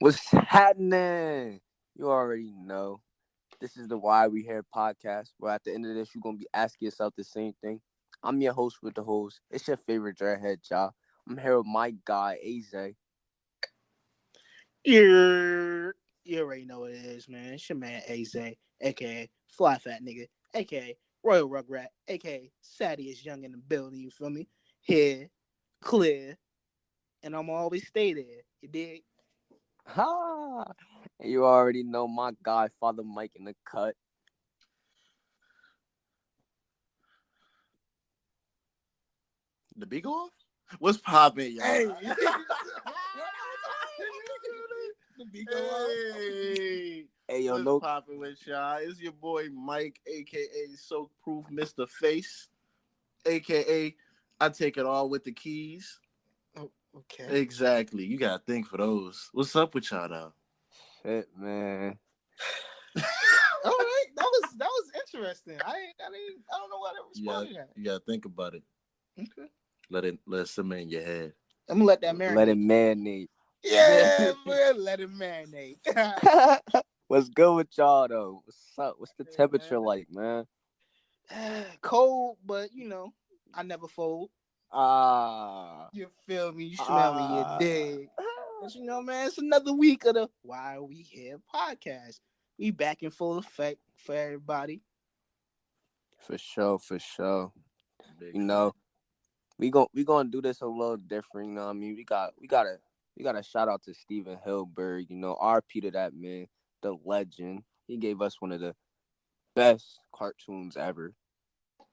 What's happening? You already know. This is the Why We Here podcast, where at the end of this, you're going to be asking yourself the same thing. I'm your host with the host. It's your favorite dreadhead, y'all. I'm here with my guy, AZ. You already know what it is, man. It's your man, AZ, a.k.a. Fly Fat Nigga, a.k.a. Royal Rugrat, a.k.a. Sadie is Young in the building, you feel me? Here, clear, and I'm always stay there, you dig? Ha! And you already know my guy, Father Mike in the cut. The beat go off? What's poppin', y'all? Hey! The beat go off. Hey, yo, What's no. poppin' with y'all? It's your boy Mike, a.k.a. Soak Proof Mr. Face, a.k.a. I take it all with the keys. Oh, okay. Exactly. You gotta think for those. What's up with y'all, though? Shit, man. All right, that was interesting. I don't know what to respond to that. You gotta think about it. Okay. Let it simmer in your head. I'm gonna let that marinate. Let it marinate. Yeah, man, let it marinate. What's good with y'all, though? What's up? What's the Yeah, temperature man. like, man? Cold, but I never fold. You feel me? You smell me? You dig? But man, it's another week of the Why We Here podcast. We back in full effect for everybody. For sure. Big You know, we gonna do this a little different. You know what I mean? We gotta shout out to Stephen Hillenburg. RP to that man, the legend. He gave us one of the best cartoons ever.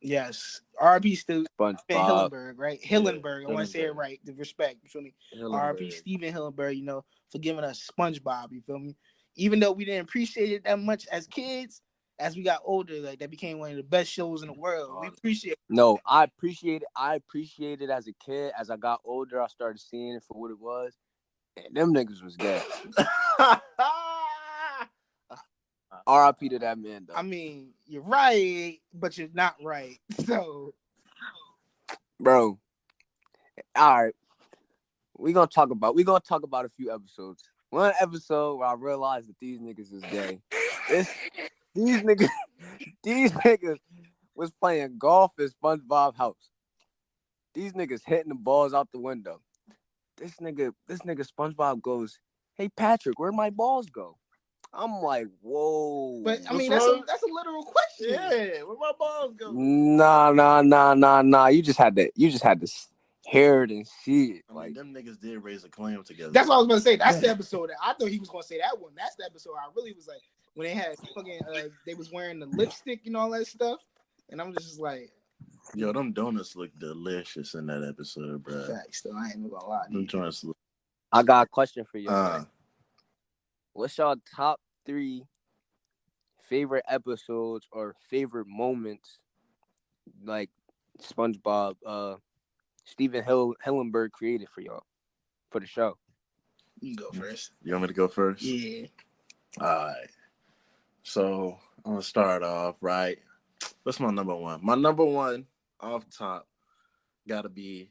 Yes, RP Stephen SpongeBob. Hillenburg, right? Hillenburg. I want to say it Hillenburg. right. The respect. You feel me? Hillenburg. RP Stephen Hillenburg. For giving us SpongeBob. You feel me? Even though we didn't appreciate it that much as kids, as we got older, like that became one of the best shows in the world. We appreciate it. No, I appreciate it as a kid. As I got older, I started seeing it for what it was. And them niggas was dead. RIP to that man, though. I mean, you're right, but you're not right. So, Bro, all right. We're gonna talk about a few episodes. One episode where I realized that these niggas is gay. These niggas was playing golf at SpongeBob house. These niggas hitting the balls out the window. This nigga SpongeBob goes, "Hey Patrick, where'd my balls go?" I'm like, whoa. but I mean, that's a literal question. Yeah, where my balls go? Nah. You just had to hear it and see it. I mean, Like, them niggas did raise a claim together. That's what I was gonna say. That's the episode that I thought he was gonna say that one. That's the episode I really was like when they had fucking they was wearing the lipstick and all that stuff, and I'm just like, yo, them donuts look delicious in that episode, bro. facts. Though I ain't gonna lie. Them joints look. I got a question for you. What's y'all top 3 favorite episodes or favorite moments, like SpongeBob, Stephen Hillenburg created for y'all for the show? You go first. You want me to go first? Yeah. All right. So I'm gonna start off right. What's my number one? My number one off top gotta be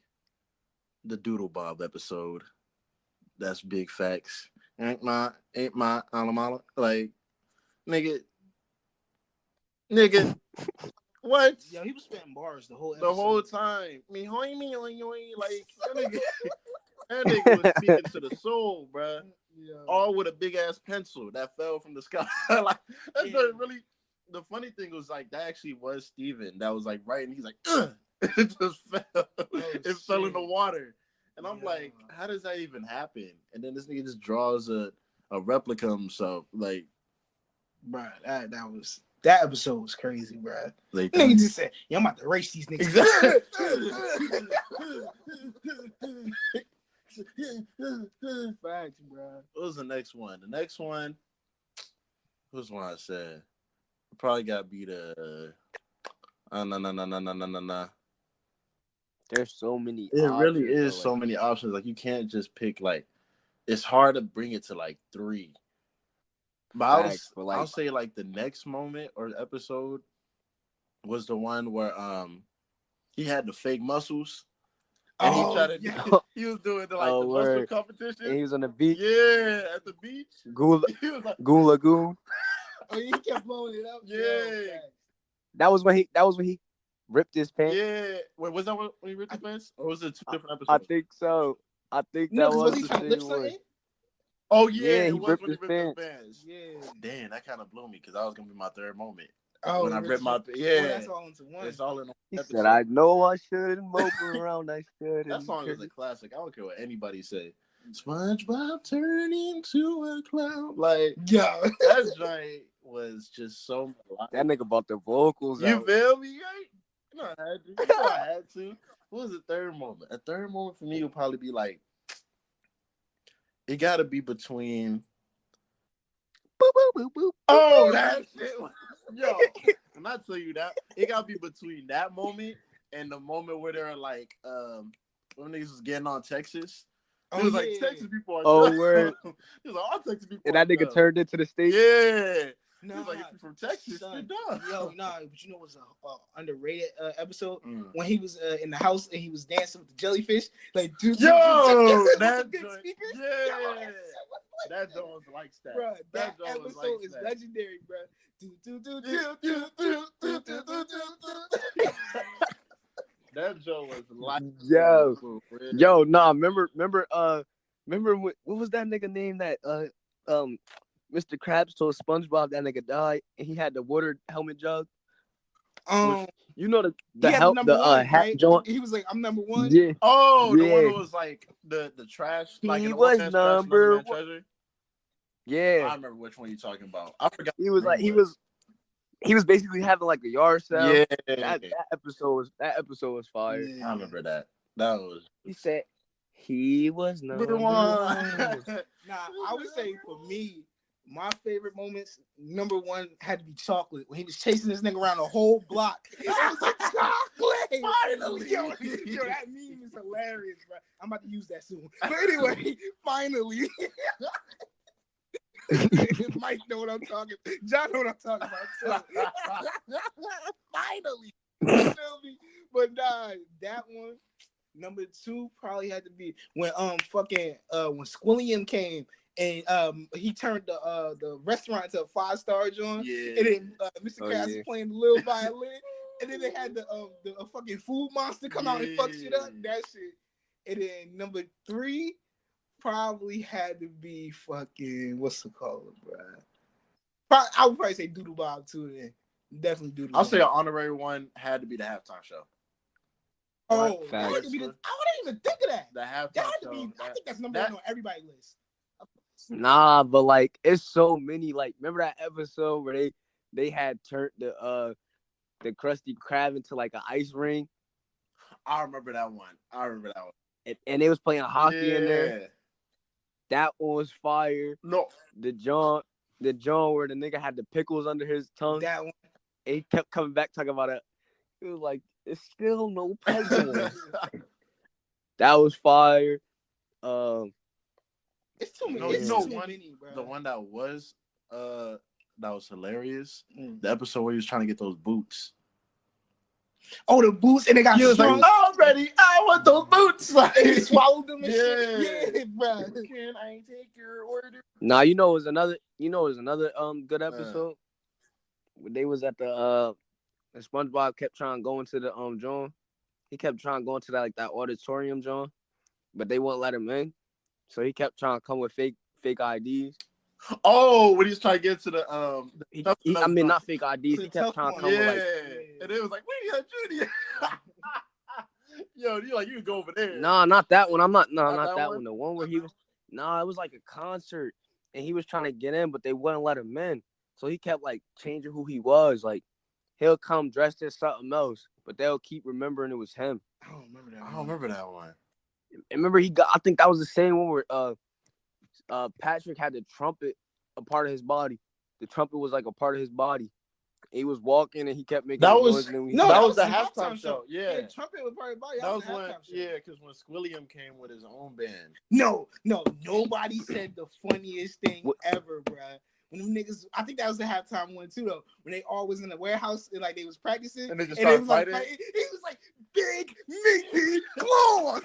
the Doodle Bob episode. That's big facts. Ain't my alamala. Like, nigga. What? Yo, he was spitting bars the whole time. Me hoy like that nigga was speaking to the soul, bruh. Yeah. All with a big ass pencil that fell from the sky. Like that's really the funny thing was like that actually was Steven that was like writing. He's like, ugh. It just fell. It fell in the water. And I'm like, how does that even happen? And then this nigga just draws a replica of himself. Like, bruh, that episode was crazy, bruh. Like, nigga just said, "Yeah, I'm about to erase these niggas." Exactly. Facts, bruh. What was the next one? The next one was one I said. Probably got to be the. No. There's so many. It really is though, so many options. Like you can't just pick like. It's hard to bring it to like 3. But I'll say like the next moment or episode was the one where he had the fake muscles. And he tried to he was doing the muscle competition. And he was on the beach. Yeah, at the beach. He was like Goon Lagoon. Oh, he kept blowing it up. Yeah. That was when he ripped his pants. Yeah. Wait, was that when he ripped his pants? Or was it two different episodes? I think so. I think that was he trying to lip something? Oh yeah, he it was ripped when his he ripped his pants. Yeah. Damn, that kind of blew me because that was gonna be my third moment. Oh, when I ripped my that's all into one. It's all in one episode. Said, I know I shouldn't mope around. I shouldn't. That song is a classic. I don't care what anybody say. SpongeBob turned into a clown. Like, yo, that joint was just so melodic. That nigga bought the vocals. You feel me? You know I had to. You know I had to. What was the third moment? A third moment for me would probably be like, it got to be between. Boop, boop, boop, boop. Oh, that shit. Yo, when I tell you that, it got to be between that moment and the moment where they're like, when niggas was getting on Texas. It was like, Texas people are word. He was like, all Texas people and that nigga turned into the state. Yeah. Nah, he was like, if you're from Texas, you're dumb. Yo, but you know what's a underrated episode? When he was in the house and he was dancing with the jellyfish. Like, dude, that joint. That joint was like that. Bro, that episode is legendary, bro. That joke was like yo, nah. Remember what was that nigga name that Mr. Krabs told SpongeBob that nigga died and he had the water helmet jug. You know the hat joint. He was like, I'm number one. Yeah. Oh, the one that was like the trash. Like he was number one. Treasure. Yeah. I remember which one you're talking about. I forgot. He was like he was basically having like a yard sale. Yeah. That episode was fire. Yeah. I remember that. That was. He said he was number one. Nah, I would say for me, my favorite moments, number one had to be chocolate. When he was chasing this nigga around the whole block. It was like chocolate. Finally. Yo, that meme is hilarious, bro. I'm about to use that soon. But anyway, finally. Mike know what I'm talking about. John know what I'm talking about too. Finally. You feel me? But nah, that one. Number two probably had to be when when Squilliam came and he turned the restaurant into a 5-star joint. Yeah. And then Mr. Krabs was playing the little violin. And then they had the fucking food monster come out and fuck shit up. That shit. And then number three probably had to be fucking what's it called, bro? I would probably say Doodle Bob too. Then definitely Doodle. I'll say an honorary one had to be the halftime show. Oh, I wouldn't even think of that. The halftime show. I think that's number one on everybody's list. Nah, but like it's so many. Like, remember that episode where they had turned the Krusty Krab into like an ice ring? I remember that one. And they was playing hockey in there. That one was fire. No, the John where the nigga had the pickles under his tongue. That one. And he kept coming back talking about it. He was like, "It's still no pickles." That was fire. It's too many. Many, bro. The one that was hilarious. The episode where he was trying to get those boots. Oh, the boots, and they got like, I'm ready. I want those boots. Like, he swallowed them and shit. Yeah, bro. Can I take your order? Nah, it was another good episode. When they was at the SpongeBob kept trying to go into the John. He kept trying to go into that auditorium, John, but they wouldn't let him in. So he kept trying to come with fake IDs. Oh, when he was trying to get to the not fake IDs. He kept trying to come with and it was like, wait, Junior. Yo, you can go over there. Nah, not that one. Not that one. The one where he was. Nah, it was like a concert, and he was trying to get in, but they wouldn't let him in. So he kept like changing who he was. Like he'll come dressed as something else, but they'll keep remembering it was him. I don't remember that one. And remember I think that was the same one where Patrick had the trumpet a part of his body. The trumpet was like a part of his body. He was walking and he kept making noise. That was the halftime show. Yeah, trumpet was part of his body. That was when, because when Squilliam came with his own band. No, nobody said the funniest thing ever, bro. when them niggas, I think that was the halftime one too though. When they all was in the warehouse and like they was practicing, and they just started fighting. Like, he was like, big meaty claws.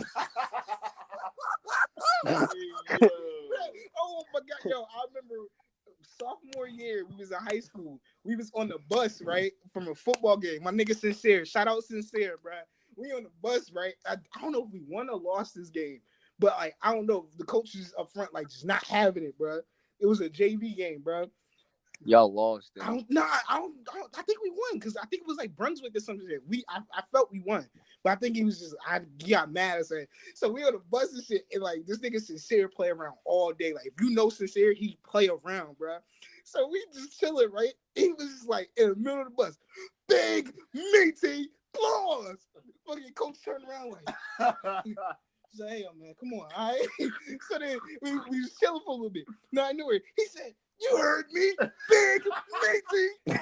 Oh my god, yo! I remember sophomore year, we was in high school. We was on the bus, right, from a football game. My nigga Sincere, shout out Sincere, bro. We on the bus, right? I don't know if we won or lost this game, but like I don't know. The coaches up front like just not having it, bro. It was a JV game, bro. Y'all lost. I think we won because I think it was like Brunswick or something. I felt we won, but I think he was just he got mad or something. So we on the bus and shit, and like this nigga Sincere play around all day. Like if you know Sincere, he play around, bro. So we just chilling, right? He was just like in the middle of the bus, big meaty claws. Fucking coach turned around like. So, hey, man, come on, all right? So then we was chilling for a little bit. No, I knew it. He said, you heard me, big meaty. Bro,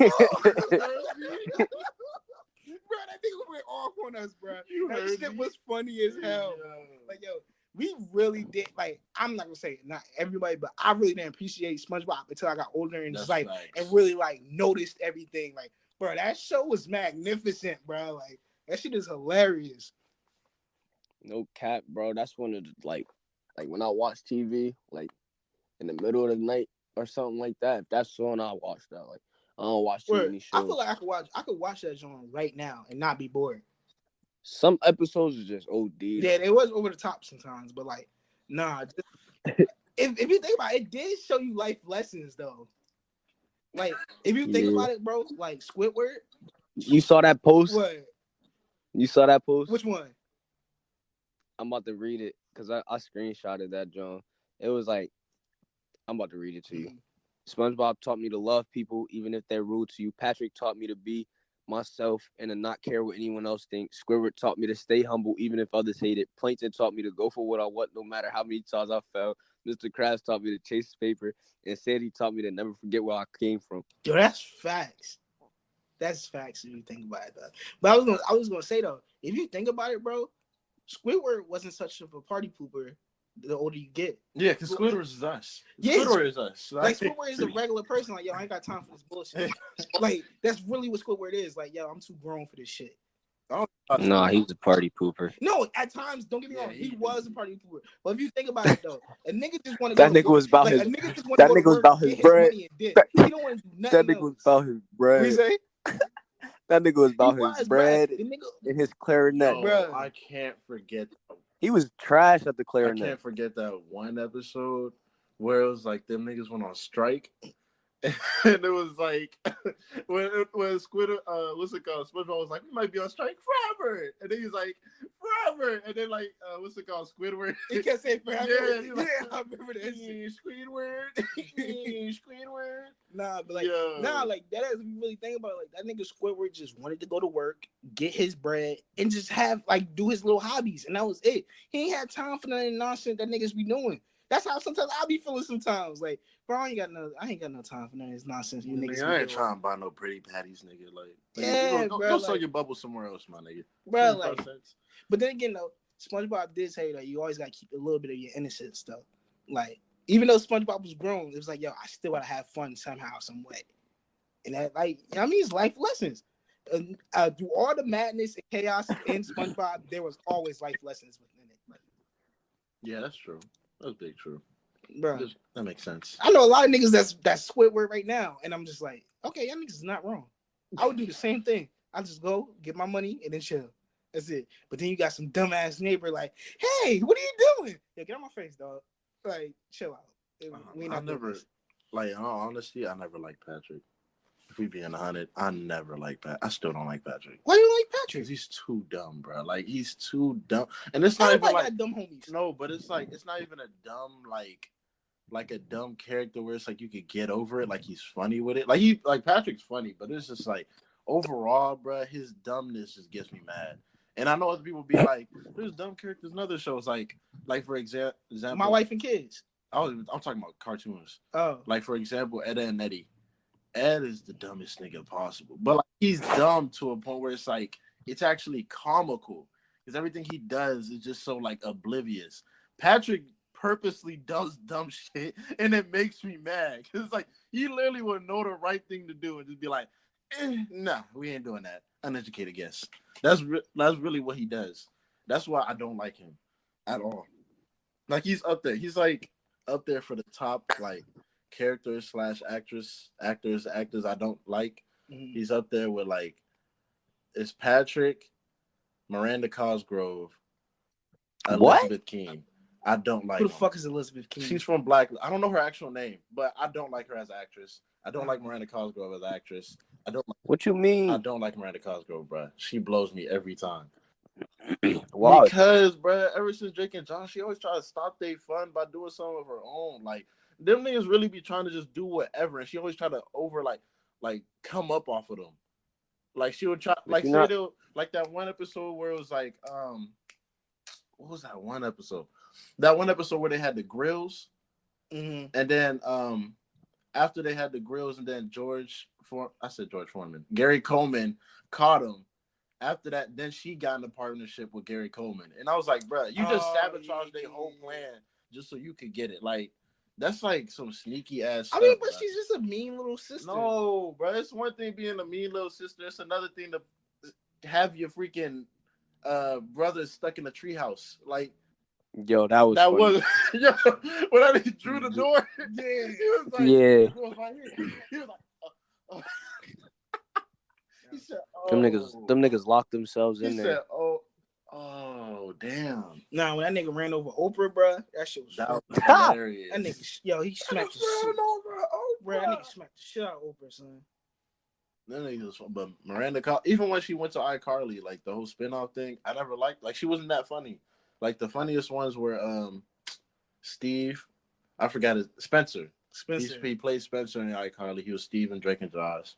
that nigga went off on us, bro. That shit was funny as hell. Like, yo, we really did, like, I'm not gonna say not everybody, but I really didn't appreciate SpongeBob until I got older and just like, and really like noticed everything. Like, bro, that show was magnificent, bro. Like, that shit is hilarious. No cap, bro. That's one of the like when I watch TV, like in the middle of the night or something like that. If that's on, I watch that. Like I don't watch too many shows. I feel like I could watch that show right now and not be bored. Some episodes are just OD. Yeah, they was over the top sometimes, but like, nah. If you think about it, it did show you life lessons though. Like if you think about it, bro, like Squidward. You saw that post? What? You saw that post? Which one? I'm about to read it because I screenshotted that, John. It was like, I'm about to read it to you. SpongeBob taught me to love people even if they're rude to you. Patrick taught me to be myself and to not care what anyone else thinks. Squidward taught me to stay humble even if others hate it. Plankton taught me to go for what I want no matter how many times I fell. Mr. Krabs taught me to chase paper. And Sandy taught me to never forget where I came from. Yo, that's facts. That's facts if you think about it, though. But I was gonna say though, if you think about it, bro, Squidward wasn't such of a party pooper the older you get. Yeah, because Squidward is us. Yeah, Squidward is us. Like Squidward is a regular person. Like, yo, I ain't got time for this bullshit. Like, that's really what Squidward is. Like, yo, I'm too grown for this shit. Nah, he was a party pooper. No, at times, don't get me wrong, he was a party pooper. But if you think about it though, a nigga just want to that nigga was about his. That nigga was about his bread. He don't want to do nothing. That nigga was about his bread. What you say? That nigga was about his bread and his clarinet. Bro, I can't forget. He was trash at the clarinet. I can't forget that one episode where it was like them niggas went on strike. And it was like when Squidward, what's it called? SpongeBob was like, we might be on strike forever, and then he's like, forever, and then like, what's it called? Squidward. He kept saying forever. Yeah, like, I remember that shit. Squidward, Squidward. Nah, but like, like that. If you really think about it, like that nigga Squidward just wanted to go to work, get his bread, and just have like do his little hobbies, and that was it. He ain't had time for none of the nonsense that niggas be doing. That's how sometimes I be feeling sometimes. Like, bro, I ain't got no time for none of this nonsense. You niggas. I ain't trying to buy no pretty patties, nigga. Like, yeah, go sell your bubble somewhere else, my nigga. Bro, like, but then again, though, SpongeBob did say that you always gotta keep a little bit of your innocence, though. Like, even though SpongeBob was grown, it was like, yo, I still gotta have fun somehow, some way. And that, like, I mean, it's life lessons. Through all the madness and chaos in SpongeBob, there was always life lessons within it. Like, yeah, that's true. That's big true. Bro, that makes sense. I know a lot of niggas that's Squidward right now, and I'm just like, okay, y'all niggas is not wrong. I would do the same thing. I just go get my money and then chill. That's it. But then you got some dumbass neighbor like, hey, what are you doing? Yeah, get on my face, dog. Like, chill out. We not never, like, in all honesty, I never liked Patrick. If we being 100, I never liked Patrick. I still don't like Patrick. Why do you like Patrick? Because he's too dumb, bro. Like, he's too dumb. And it's not even like dumb homies. No, but it's like it's not even a dumb like a dumb character where it's like you could get over it. Like he's funny with it. Like Patrick's funny, but it's just like overall, bro, his dumbness just gets me mad. And I know other people be like, "There's dumb characters in other shows." Like for example, My Wife and Kids. I'm talking about cartoons. Oh, like for example, Ed and Eddie. Ed is the dumbest nigga possible, but like he's dumb to a point where it's like it's actually comical because everything he does is just so like oblivious. Patrick purposely does dumb shit, and it makes me mad. Cause it's like he literally would know the right thing to do and just be like, "Nah, we ain't doing that." Uneducated guess. That's really what he does. That's why I don't like him at all. Like he's up there. He's like up there for the top like characters / actors I don't like. Mm-hmm. He's up there with like it's Patrick, Miranda Cosgrove, Elizabeth King. I don't like Who the them. fuck is Elizabeth King? She's from Black. I don't know her actual name, but I don't like her as an actress. I don't like Miranda Cosgrove as an actress. I don't like. What you mean? I don't like Miranda Cosgrove, bro. She blows me every time. Why? Because, bro, ever since Drake and Josh, she always try to stop their fun by doing something of her own. Like them niggas really be trying to just do whatever, and she always try to like come up off of them. Like she would try, like say like that one episode where it was like, what was that one episode? That one episode where they had the grills, and then after they had the grills, and then George Foreman, Gary Coleman caught him. After that, then she got in a partnership with Gary Coleman, and I was like, bro, you just sabotaged their whole plan just so you could get it. Like that's like some sneaky ass stuff. I mean, but she's just a mean little sister. No, bro, it's one thing being a mean little sister. It's another thing to have your freaking brother stuck in a treehouse. Like, yo, that was yo, when I drew the door, yeah, he was like, yeah. He was like, he said, them niggas locked themselves in there. He said, oh, damn. Nah, when that nigga ran over Oprah, bro, that shit was hilarious. That nigga, yo, he smacked the shit over Oprah. That nigga smacked the shit out of Oprah, son. That nigga was fun. But Miranda, even when she went to iCarly, like the whole spinoff thing, I never liked. Like she wasn't that funny. Like the funniest ones were Steve. I forgot his Spencer. He played Spencer in iCarly. He was Steve and Drake and Josh.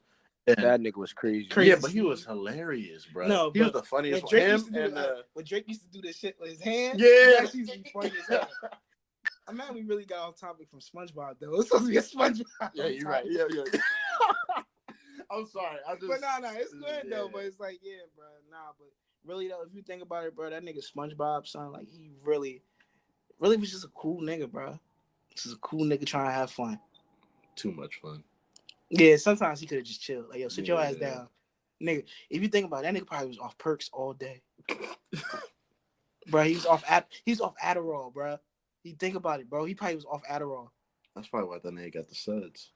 And that nigga was crazy. Yeah, but he was hilarious, bro. No, he was the funniest one. When Drake used to do this shit with his hand, yeah, that used to be funny as hell. I'm mad we really got off topic from SpongeBob though. It's supposed to be a SpongeBob. Yeah, you're right. Yeah. I'm sorry. But no, it's good though. But it's like, yeah, bro. Nah, but really though, if you think about it, bro, that nigga SpongeBob, son, like he really was just a cool nigga, bro. Just a cool nigga trying to have fun. Too much fun. Yeah, sometimes he could have just chilled. Like, yo, sit your ass down. Nigga, if you think about it, that nigga probably was off perks all day. Bro, he's off Adderall, bro. You think about it, bro. He probably was off Adderall. That's probably why that nigga got the suds.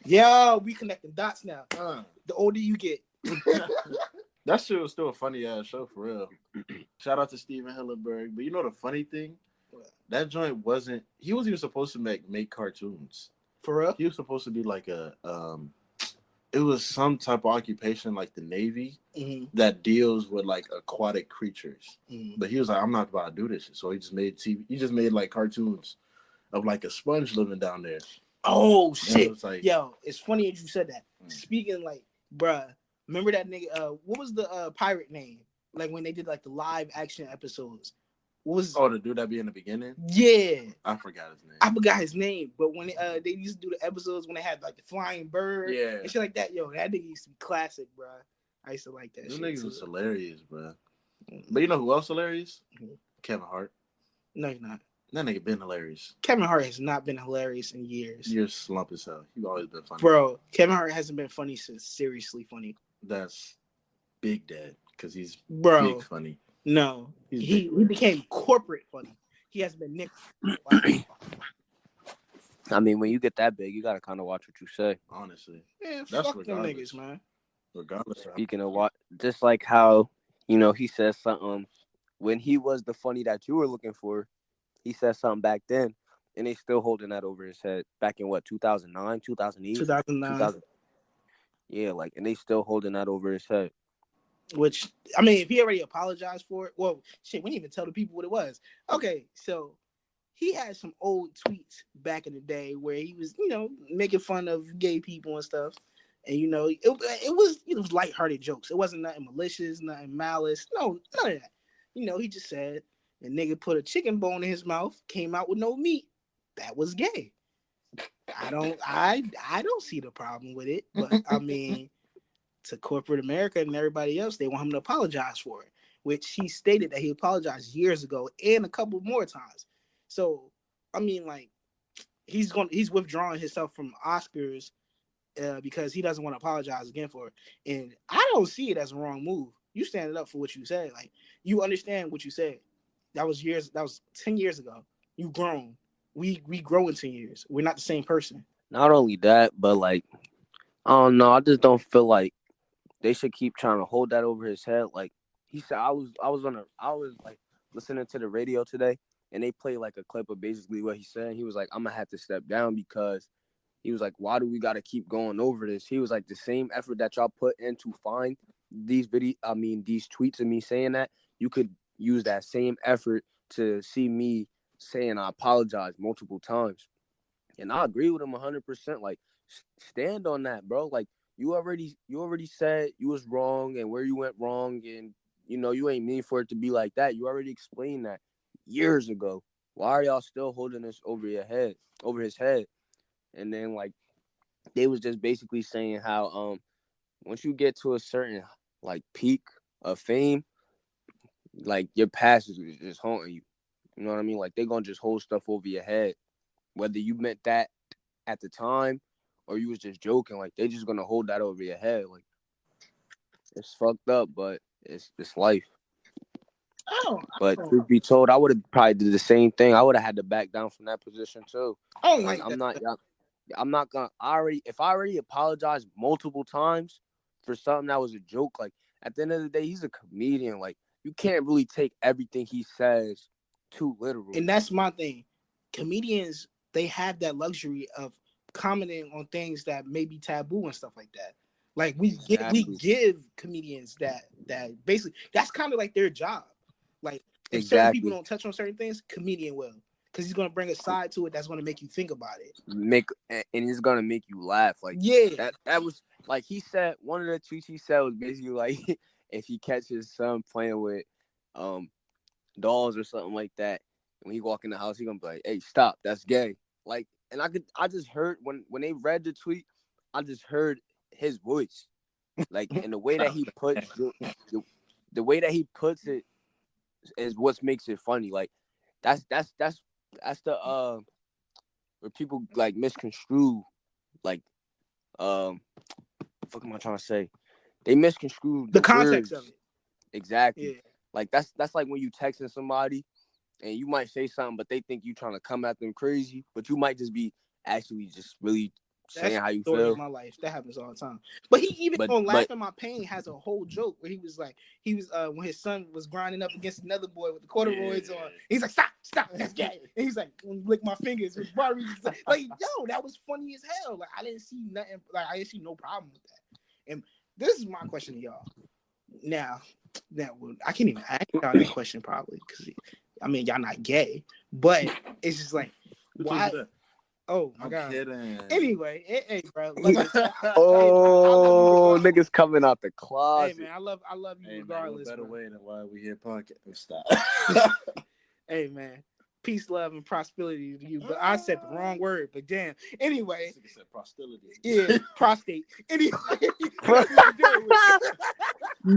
Yeah, we connecting dots now. The older you get. That shit was still a funny ass show for real. Shout out to Stephen Hillenburg. But you know the funny thing? That joint he wasn't even supposed to make cartoons. For real? He was supposed to be like it was some type of occupation like the Navy that deals with like aquatic creatures. But he was like, I'm not about to do this. So he just made TV. He just made like cartoons of like a sponge living down there. Oh shit! It like, yo, it's funny that you said that. Speaking like, bruh, remember that nigga? What was the pirate name? Like when they did like the live action episodes. What was the dude that be in the beginning? Yeah, I forgot his name. I forgot his name, but when they used to do the episodes when they had like the flying bird and shit like that, yo, that nigga used to be classic, bro. I used to like that. Those niggas was hilarious, bro. But you know who else hilarious? Kevin Hart. No, he's not. That nigga been hilarious. Kevin Hart has not been hilarious in years. You're slump as hell. You've always been funny. Bro, Kevin Hart hasn't been funny since Seriously Funny. That's Big Dad, because he's big funny. No, he became corporate funny. He has been Nick. I mean, when you get that big, you gotta kind of watch what you say. Honestly, man, fuck them niggas, man. Regardless. Speaking of what, just like how he says something when he was the funny that you were looking for. He said something back then, and they still holding that over his head. Back in what, 2009, 2008? 2009. Yeah, like, and they still holding that over his head. Which, I mean, if he already apologized for it, well, shit, we didn't even tell the people what it was. Okay, so he had some old tweets back in the day where he was, making fun of gay people and stuff. And, it was lighthearted jokes. It wasn't nothing malicious, nothing malice. No, none of that. He just said, the nigga put a chicken bone in his mouth, came out with no meat. That was gay. I don't see the problem with it. But, I mean, to corporate America and everybody else, they want him to apologize for it, which he stated that he apologized years ago and a couple more times. So I mean, like, he's withdrawing himself from Oscars because he doesn't want to apologize again for it. And I don't see it as a wrong move. You standing up for what you said. Like, you understand what you said. That was 10 years ago. You grown. We grow in 10 years. We're not the same person. Not only that, but like, I don't know. I just don't feel like they should keep trying to hold that over his head. Like he said, I was like listening to the radio today, and they played like a clip of basically what he said. He was like, I'm gonna have to step down because he was like, why do we gotta keep going over this? He was like, the same effort that y'all put in to find these these tweets of me saying that, you could use that same effort to see me saying I apologize multiple times. And I agree with him 100%. Like, stand on that, bro. Like, you already said you was wrong and where you went wrong, and you ain't mean for it to be like that. You already explained that years ago. Why are y'all still holding this over his head? And then like they was just basically saying how once you get to a certain like peak of fame, like your past is just haunting you. You know what I mean? Like, they're gonna just hold stuff over your head, whether you meant that at the time or you was just joking. Like, they just gonna hold that over your head. Like, it's fucked up, but it's life. But truth be told, I would have probably did the same thing. I would have had to back down from that position too. I don't like that. I'm not gonna. If I already apologized multiple times for something that was a joke, like, at the end of the day, he's a comedian. Like, you can't really take everything he says too literal. And that's my thing. Comedians, they have that luxury of commenting on things that may be taboo and stuff like that. Like, we give comedians that basically, that's kind of like their job. Like, if certain people don't touch on certain things, comedian will, because he's gonna bring a side to it that's gonna make you think about it. And it's gonna make you laugh. Like, yeah, that was like, he said, one of the tweets he said was basically like, if he catches his son playing with dolls or something like that, when he walk in the house, he gonna be like, hey, stop, that's gay. Like, and I just heard when they read the tweet, I just heard his voice, like, and the way that he puts the way that he puts it is what makes it funny. Like, that's the where people like misconstrue, like, what am I trying to say? They misconstrue the context words. of it. Exactly. Yeah. Like, that's like when you texting somebody and you might say something, but they think you trying to come at them crazy, but you might just be actually just really saying how you feel. Of my life. That happens all the time. But he even on Laugh at My Pain has a whole joke where he was when his son was grinding up against another boy with the corduroys on. He's like, stop, that's gay. And he's like, lick my fingers with Barbie. Like, yo, that was funny as hell. Like, I didn't see nothing. Like, I didn't see no problem with that. And this is my question to y'all. Now, I can't even ask y'all that question probably because I mean, y'all not gay, but it's just like, why? Oh my God! Kidding. Anyway, hey, bro. Niggas coming out the closet. Hey man, I love you regardless. Man, better way than why we here podcast. Stop. Hey man, peace, love, and prosperity to you. But I said the wrong word. But damn. Anyway. I said prostility. Yeah, prostate. Anyway.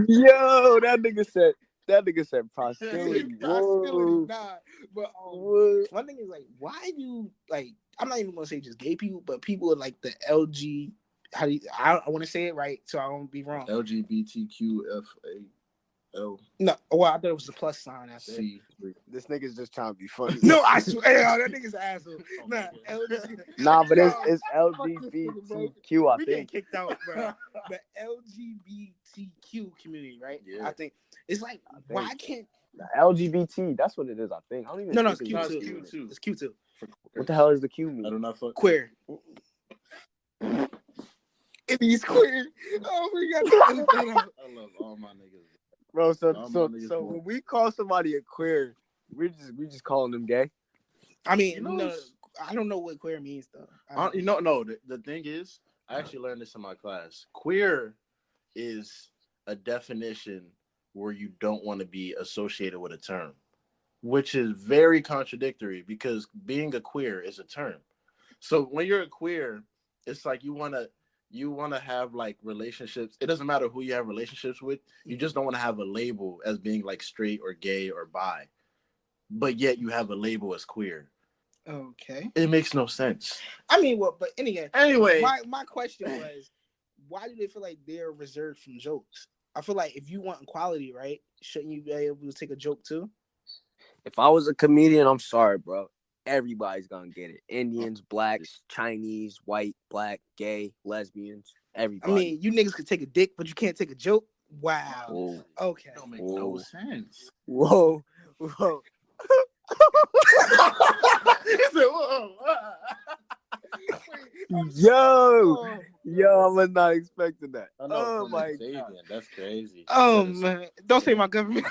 Yo, that nigga said prostility. Prostility, nah. But one thing is, like, why do, like, I'm not even gonna say just gay people, but people are like the LG. I want to say it right so I won't be wrong. LGBTQFA. No, well, I thought it was a plus sign after it. This nigga's just trying to be funny. No, I swear, that nigga's an asshole. Nah, but it's LGBTQ, I think. We get kicked out, bro. The LGBTQ community, right? Yeah. I think it's like, why can't the LGBT? That's what it is, I think. I don't even. No, it's Q2. It's Q2. What the hell is the Q mean? I do not fuck queer. If he's queer, oh my God! I love all my niggas. Bro, so when we call somebody a queer, we just calling them gay. I mean, no, I don't know what queer means though. The thing is, I actually learned this in my class. Queer is a definition where you don't want to be associated with a term, which is very contradictory because being a queer is a term. So when you're a queer, it's like you want to have like relationships. It doesn't matter who you have relationships with. You just don't want to have a label as being like straight or gay or bi, but yet you have a label as queer. Okay. It makes no sense. I mean, well, but anyway, my question was, why do they feel like they're reserved from jokes? I feel like if you want equality, right, shouldn't you be able to take a joke too? If I was a comedian, I'm sorry, bro. Everybody's gonna get it. Indians, blacks, Chinese, white, black, gay, lesbians, I everybody. mean, you niggas could take a dick, but you can't take a joke. Wow. Whoa. Okay. Don't make no sense. Whoa. He said, whoa. Yo, I was not expecting that. Oh my God, that's crazy. Oh man, don't say my government.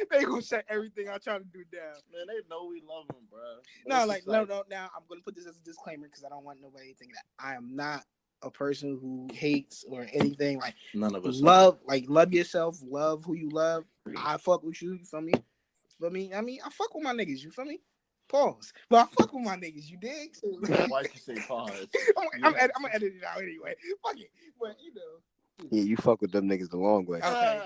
They gonna shut everything I try to do down. Man, they know we love them, bro. No, like no. Now I'm gonna put this as a disclaimer because I don't want nobody to think that I am not a person who hates or anything. Like none of us love yourself, love who you love. I fuck with you. You feel me? I mean, I fuck with my niggas. You feel me? Pause. But I fuck with my niggas. You dig? So, why'd you say pause? I'm gonna edit it out anyway. Fuck it. But you know. Yeah, you fuck with them niggas the long way. Okay,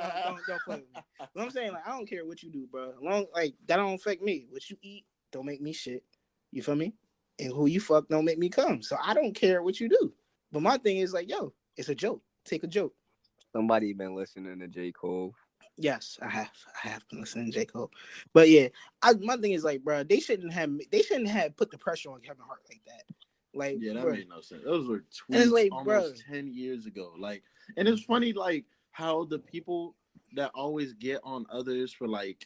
don't play with me. But I'm saying, like, I don't care what you do, bro. Like that don't affect me. What you eat don't make me shit. You feel me? And who you fuck don't make me come. So I don't care what you do. But my thing is like, yo, it's a joke. Take a joke. Somebody been listening to J. Cole. Yes, I have been listening to J. Cole. But yeah, my thing is like, bro, they shouldn't have put the pressure on Kevin Hart like that. Like, yeah, that bro, made no sense. Those were tweets like, almost 10 years ago. Like, and it's funny, like, how the people that always get on others for like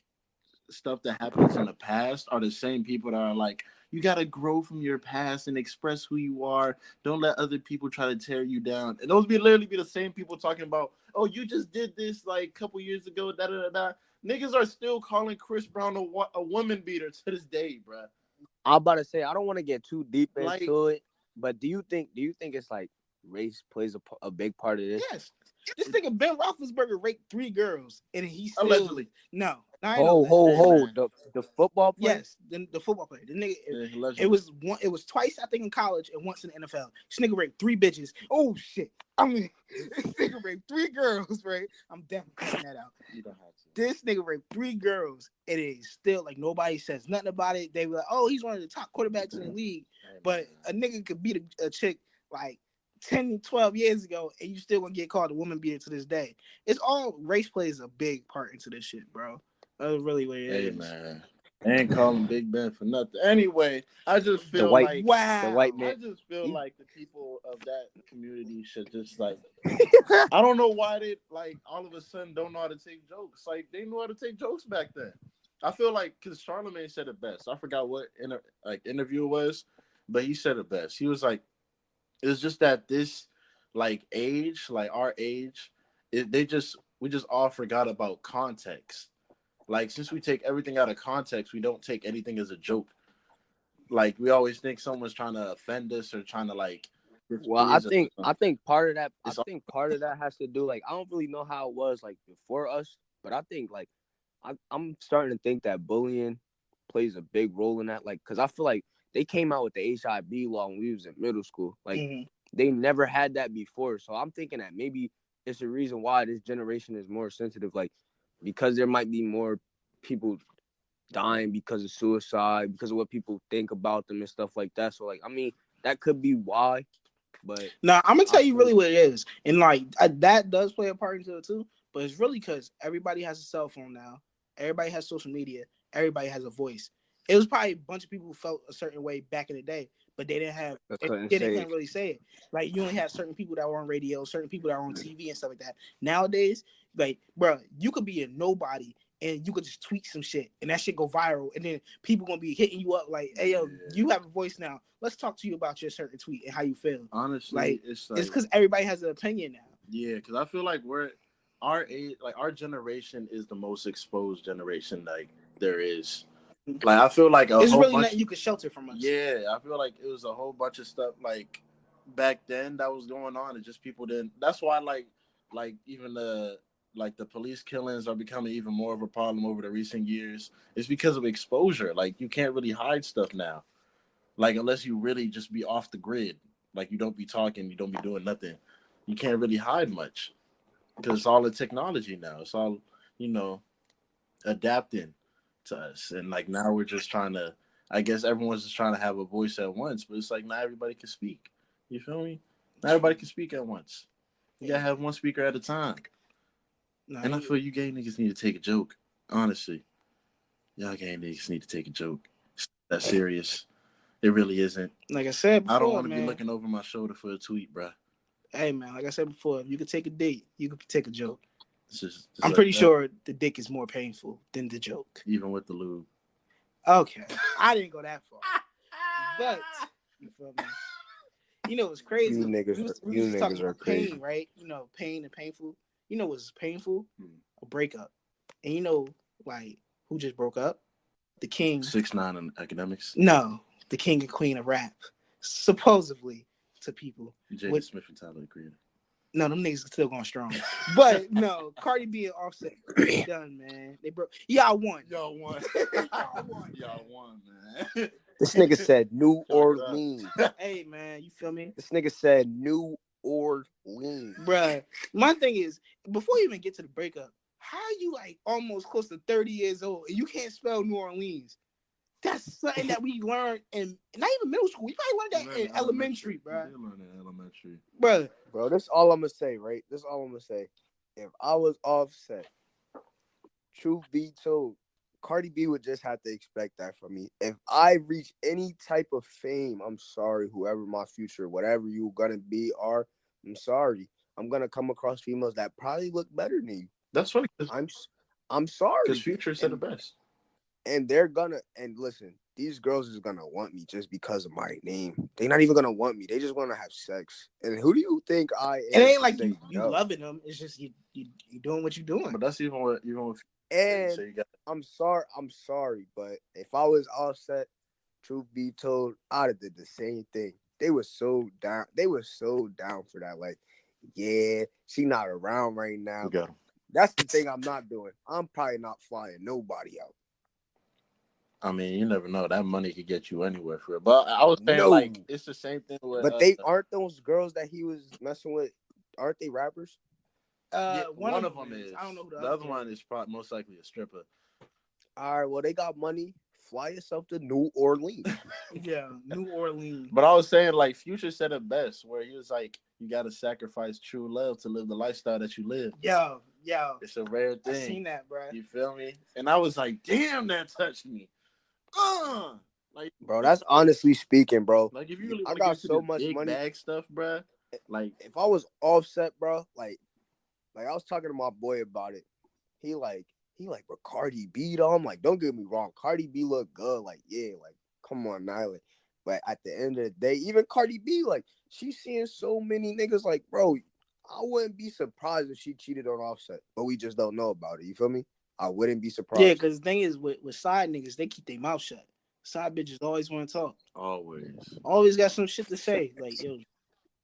stuff that happens in the past are the same people that are like, you gotta grow from your past and express who you are. Don't let other people try to tear you down. And those literally be the same people talking about, oh, you just did this like a couple years ago. Da da da da. Niggas are still calling Chris Brown a woman beater to this day, bro. I'm about to say I don't want to get too deep into it, but do you think it's like race plays a big part of this? Yes. This nigga Ben Roethlisberger raped 3 girls, and he still allegedly. No. The football player? Yes, the football player. The nigga, it was twice, I think, in college and once in the NFL. This nigga raped 3 bitches. Oh shit! I mean, this nigga raped 3 girls, right? I'm definitely cutting that out. You don't have to. This nigga raped 3 girls. It is still like nobody says nothing about it. They were like, oh, he's one of the top quarterbacks in the league. But a nigga could beat a chick like 10, 12 years ago, and you still gonna get called a woman beater to this day. It's all race plays a big part into this shit, bro. That's really what it is. Hey man, I ain't calling Big Ben for nothing. Anyway, I just feel the white man. I just feel like the people of that community should just like. I don't know why they like all of a sudden don't know how to take jokes. Like they knew how to take jokes back then. I feel like because Charlamagne said it best. I forgot what interview it was, but he said it best. He was like, it's just that this like age, like our age, we just all forgot about context. Like since we take everything out of context, we don't take anything as a joke. Like we always think someone's trying to offend us or trying to like. Well, I think part of that has to do, like, I don't really know how it was like before us, but I think like I'm starting to think that bullying plays a big role in that. Like, because I feel like they came out with the HIV law when we was in middle school. Like, they never had that before. So I'm thinking that maybe it's a reason why this generation is more sensitive. Like, because there might be more people dying because of suicide, because of what people think about them and stuff like that. So, like, I mean, that could be why. But now I'm gonna tell you really what it is, and like that does play a part into it too. But it's really because everybody has a cell phone now. Everybody has social media. Everybody has a voice. It was probably a bunch of people who felt a certain way back in the day, but they didn't have. They couldn't really say it. Like you only had certain people that were on radio, certain people that were on TV and stuff like that. Nowadays, like, bro, you could be a nobody and you could just tweet some shit and that shit go viral, and then people gonna be hitting you up like, "Hey, yo, you have a voice now. Let's talk to you about your certain tweet and how you feel." Honestly, like, it's because everybody has an opinion now. Yeah, because I feel like our age, like our generation, is the most exposed generation like there is. Like I feel like it's really nothing you could shelter from us. Yeah, I feel like it was a whole bunch of stuff like back then that was going on, and just people didn't. That's why like even the police killings are becoming even more of a problem over the recent years. It's because of exposure. Like you can't really hide stuff now. Like unless you really just be off the grid, like you don't be talking, you don't be doing nothing. You can't really hide much because it's all the technology now. It's all adapting to us, and like now we're just trying to I guess everyone's just trying to have a voice at once, but it's like not everybody can speak. You feel me? Not everybody can speak at once. You gotta have one speaker at a time. And I feel you gay niggas need to take a joke. Honestly, y'all gay niggas need to take a joke. It's not that serious. It really isn't. Like I said before, I don't want to man, be looking over my shoulder for a tweet, bro. Hey man, like I said before, if you could take a date, you could take a joke. It's I'm like pretty that. sure the dick is more painful than the joke. Even with the lube. Okay, I didn't go that far, but you feel me? You know what's crazy? You niggas talking are about crazy. pain, right? You know, pain and painful. You know what's painful? A breakup. And you know, like, who just broke up? The king. 6ix9ine in academics. No, the king and queen of rap, supposedly to people. Jaden Smith and Tyler, the Creator. No, them niggas still going strong. But no, Cardi B and Offset done, man. They broke. Y'all won. Y'all won, man. This nigga said New Orleans. Hey, man, you feel me? This nigga said New Orleans. Bruh, my thing is, before you even get to the breakup, how are you like almost close to 30 years old and you can't spell New Orleans? That's something that we learned in not even middle school. We probably learned that in elementary, bro. We learned in elementary. Bro, this is all I'm gonna say, right? This is all I'm gonna say. If I was Offset, truth be told, Cardi B would just have to expect that from me. If I reach any type of fame, I'm sorry, whoever my future, whatever you gonna be are, I'm sorry. I'm gonna come across females that probably look better than you. That's funny. I'm sorry. Because Future said the best. And they're gonna, and listen, these girls is gonna want me just because of my name. They're not even gonna want me. They just want to have sex. And who do you think I am? It ain't like you loving them. It's just you doing what you're doing. But that's even with and so I'm sorry, but if I was Offset, truth be told, I'd have did the same thing. They were so down. They were so down for that. Like, yeah, she not around right now. That's the thing I'm not doing. I'm probably not flying nobody out. I mean, you never know. That money could get you anywhere for it. But I was saying, like, it's the same thing with. But they aren't those girls that he was messing with. Aren't they rappers? Yeah, one of them is. I don't know who the other one is. Probably most likely a stripper. All right. Well, they got money. Fly yourself to New Orleans. Yeah, New Orleans. But I was saying, like, Future said it best, where he was like, "You got to sacrifice true love to live the lifestyle that you live." Yo, it's a rare thing. I seen that, bro. You feel me? And I was like, "Damn, that touched me." Like, bro, that's honestly speaking, bro. Like, if you really I got so much big money, bag stuff, bro. Like, if I was Offset, bro, like I was talking to my boy about it. He like, but Cardi B though. I'm like, don't get me wrong, Cardi B look good. Like, yeah, like, come on now. Like, but at the end of the day, even Cardi B, like, she's seeing so many niggas. Like, bro, I wouldn't be surprised if she cheated on Offset, but we just don't know about it. You feel me? I wouldn't be surprised. Yeah, because the thing is, with side niggas, they keep their mouth shut. Side bitches always want to talk. Always got some shit to say. Like, yo,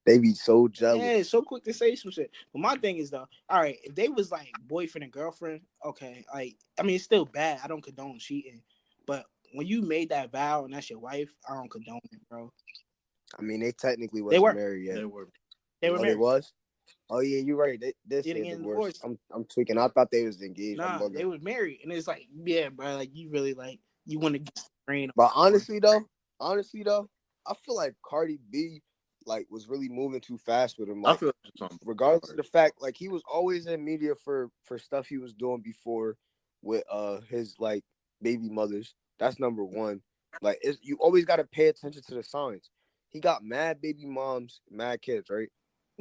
they be so jealous. Yeah, so quick to say some shit. But my thing is though, all right, if they was like boyfriend and girlfriend, okay, like, I mean, it's still bad. I don't condone cheating, but when you made that vow and that's your wife, I don't condone it, bro. I mean, they technically wasn't married yet. They were married. They was. Oh yeah, you're right. This is the worst. I'm tweaking. I thought they was engaged. Nah, they were married, and it's like, yeah, bro, like you really like you want to get the brain. But honestly though, I feel like Cardi B like was really moving too fast with him. Like, I feel regardless of the fact, like, he was always in media for stuff he was doing before with his like baby mothers. That's number one. Like, you always got to pay attention to the signs. He got mad baby moms, mad kids, right?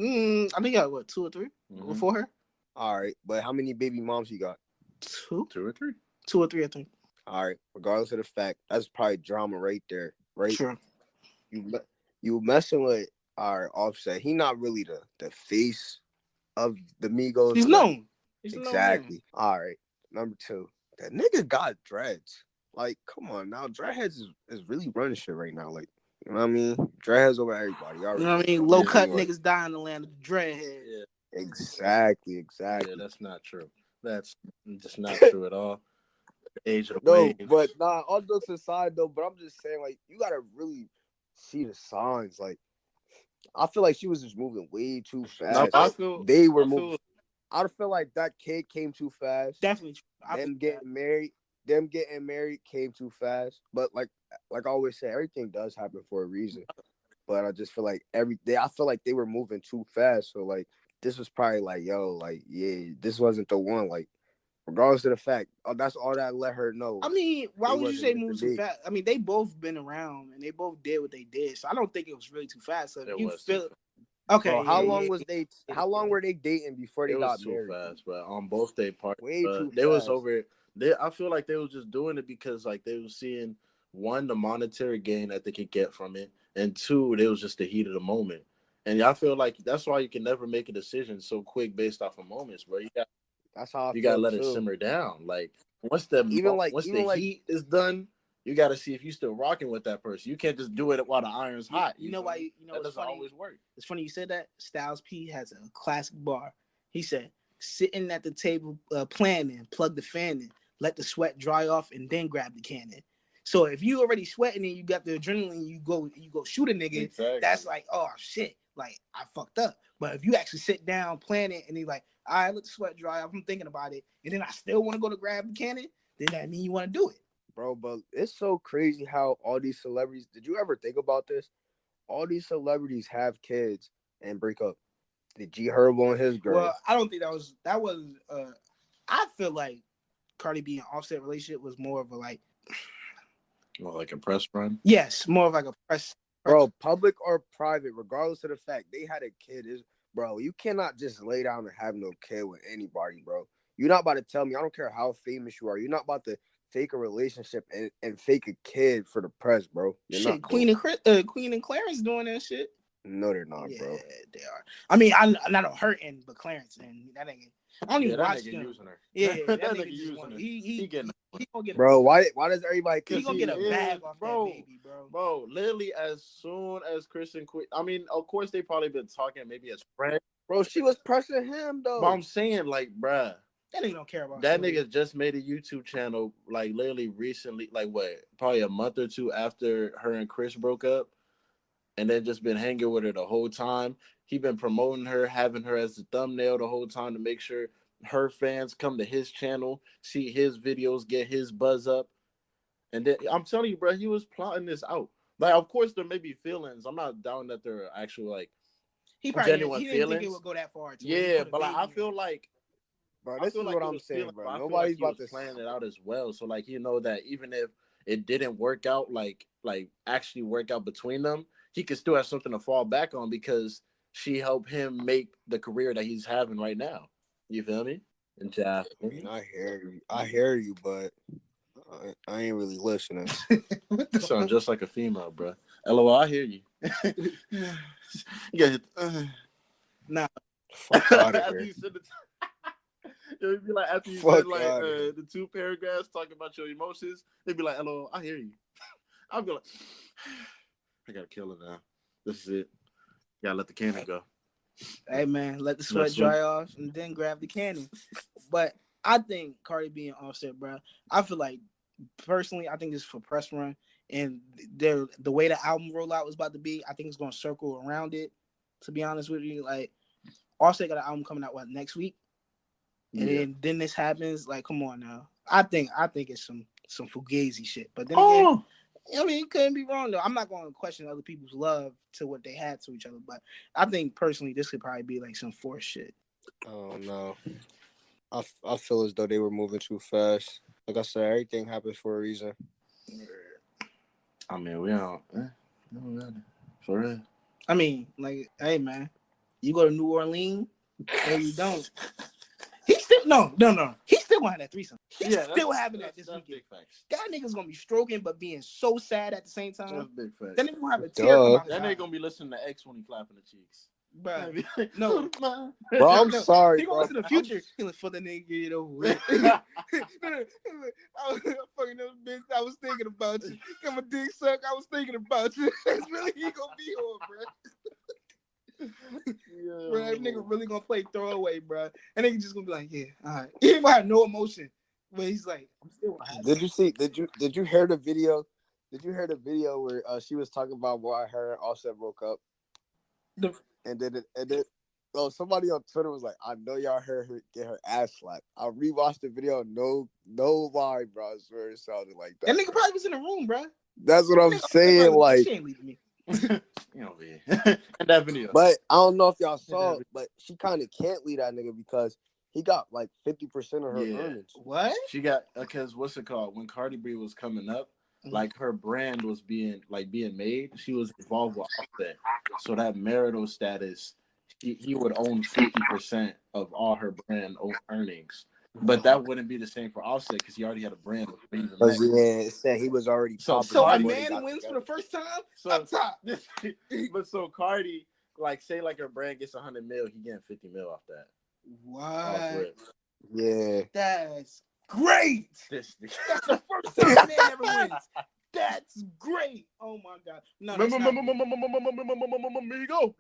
I think he got what, 2 or 3 before her. All right, but how many baby moms he got? 2 or 3. 2 or 3, I think. All right, regardless of the fact, that's probably drama right there, right? Sure. You messing with our Offset. He not really the face of the Migos. He's known. Exactly. All right, number 2, that nigga got dreads. Like, come on now, dreadheads is really running shit right now. Like, you know what I mean? Dreadheads over everybody. You know what I mean? Low cut niggas die in the land of dreadheads. Yeah. Exactly. Yeah, that's not true. That's just not true at all. Age of the wave. But nah, all jokes aside though, but I'm just saying, like, you gotta really see the signs. Like, I feel like she was just moving way too fast. I feel like that kid came too fast. Definitely. Them getting married. them getting married came too fast. But like I always say, everything does happen for a reason. But I just feel like I feel like they were moving too fast. So like this was probably like, yo, like, yeah, this wasn't the one. Like, regardless of the fact, that's all that let her know. I mean, why would you say move too fast? I mean, they both been around and they both did what they did. So I don't think it was really too fast. So if you feel okay. Bro, how long was they? How long were they dating before they got married? Too fast, but on both their parts, way too fast. They was over. I feel like they was just doing it because like they was seeing one, the monetary gain that they could get from it, and two, it was just the heat of the moment. And I feel like that's why you can never make a decision so quick based off of moments, bro. That's how you gotta let it simmer down. Like once the heat is done, you gotta see if you still rocking with that person. You can't just do it while the iron's hot. You know why? You know that doesn't always work. It's funny you said that. Styles P has a classic bar. He said, "Sitting at the table, planning, plug the fan in, let the sweat dry off, and then grab the cannon." So if you already sweating and you got the adrenaline, you go shoot a nigga. Exactly. That's like, oh shit, like I fucked up. But if you actually sit down, plan it, and you're like, all right, let the sweat dry off. I'm thinking about it, and then I still want to go to grab the cannon. Then that means you want to do it, bro. But it's so crazy how all these celebrities. Did you ever think about this? All these celebrities have kids and break up. The G Herbo and his girl. Well, I don't think that was. I feel like Cardi B and Offset relationship was more of a like. More like a press run? Yes, more of like a press. Bro, public or private, regardless of the fact they had a kid, bro, you cannot just lay down and have no kid with anybody, bro. You're not about to tell me, I don't care how famous you are, you're not about to fake a relationship and fake a kid for the press, bro. Shit, Queen and Clarence doing that shit. No, they're not, bro. Yeah, they are. I mean, I'm not hurting, but Clarence and that nigga. I don't even watch him. Using her. Yeah, that nigga using her. He gonna get. Bro, why does everybody? He gonna get a bag off that baby, bro. Bro, literally, as soon as Kristen quit, I mean, of course they probably been talking maybe as friends. Bro, she was pressing him though. But I'm saying, like, bruh, that nigga don't care about that nigga just made a YouTube channel, like literally recently, like what, probably a month or two after her and Chris broke up, and then just been hanging with her the whole time. He been promoting her, having her as the thumbnail the whole time to make sure her fans come to his channel, see his videos, get his buzz up. And then I'm telling you, bro, he was plotting this out. Like, of course, there may be feelings. I'm not doubting that there are actual like genuine feelings. Didn't think it would go that far. Yeah, but like, I feel like, bro, this is what I'm saying, bro. Nobody's about to plan it out as well. So like, you know that even if it didn't work out, like actually work out between them, he could still have something to fall back on because she helped him make the career that he's having right now. You feel me? And I mean, I hear you, but I ain't really listening. You sound just like a female, bro. LOL, I hear you. You nah. Fuck out of here. It'd be like after you said like the 2 paragraphs talking about your emotions, they'd be like, "LOL, I hear you." I'd be like, "I gotta kill it now. This is it. Gotta let the cannon go." Hey man, let the sweat dry off and then grab the cannon. But I think Cardi B and Offset, bro. I feel like personally, I think it's for press run, and the way the album rollout was about to be, I think it's gonna circle around it. To be honest with you, like Offset got an album coming out next week, and then this happens. Like, come on now. I think it's some fugazi shit. But then again, I mean, it couldn't be wrong though. I'm not going to question other people's love to what they had to each other, but I think personally this could probably be like some forced shit. Oh no, I feel as though they were moving too fast. Like I said, everything happens for a reason. I mean, we don't. For real. I mean, like, hey man, you go to New Orleans, or you don't. He still no. He still gonna have that threesome. He's still having that this weekend. That nigga's gonna be stroking, but being so sad at the same time. That's big facts. That nigga gonna have a tear. That nigga gonna be listening to X when he clapping the cheeks. Bro, no, bro, I'm sorry, he bro. He gonna listen to the Future. He like, for the nigga get over with. I was fucking those bitch. I was thinking about you. Got my dick suck. I was thinking about you. It's really he gonna be on, bro. Bro, that nigga really gonna play throwaway, bro. And nigga just gonna be like, yeah, all right. He ain't gonna have no emotion, but he's like, I'm still. Did you hear the video? Did you hear the video where she was talking about why her and Offset broke up? And then Bro, somebody on Twitter was like, I know y'all heard her get her ass slapped. I rewatched the video. No lie, bro. I swear it sounded like that. That nigga probably was in the room, bro. That's what I'm saying. Like, she ain't leaving me. You know, man. That video. But I don't know if y'all saw it, but she kind of can't leave that nigga because he got like 50% of her earnings. What? She got, because what's it called? When Cardi B was coming up, like her brand was being made. She was involved with Offset. So that marital status, he would own 50% of all her brand earnings. But that wouldn't be the same for Offset because he already had a brand. Because it said he was already so a man wins for the first time up top. But so Cardi, like, say like her brand gets 100 mil, he getting 50 mil off that. What? Yeah. That's great. That's the first time a man ever wins. That's great. Oh my god. No, that's not. Amigo.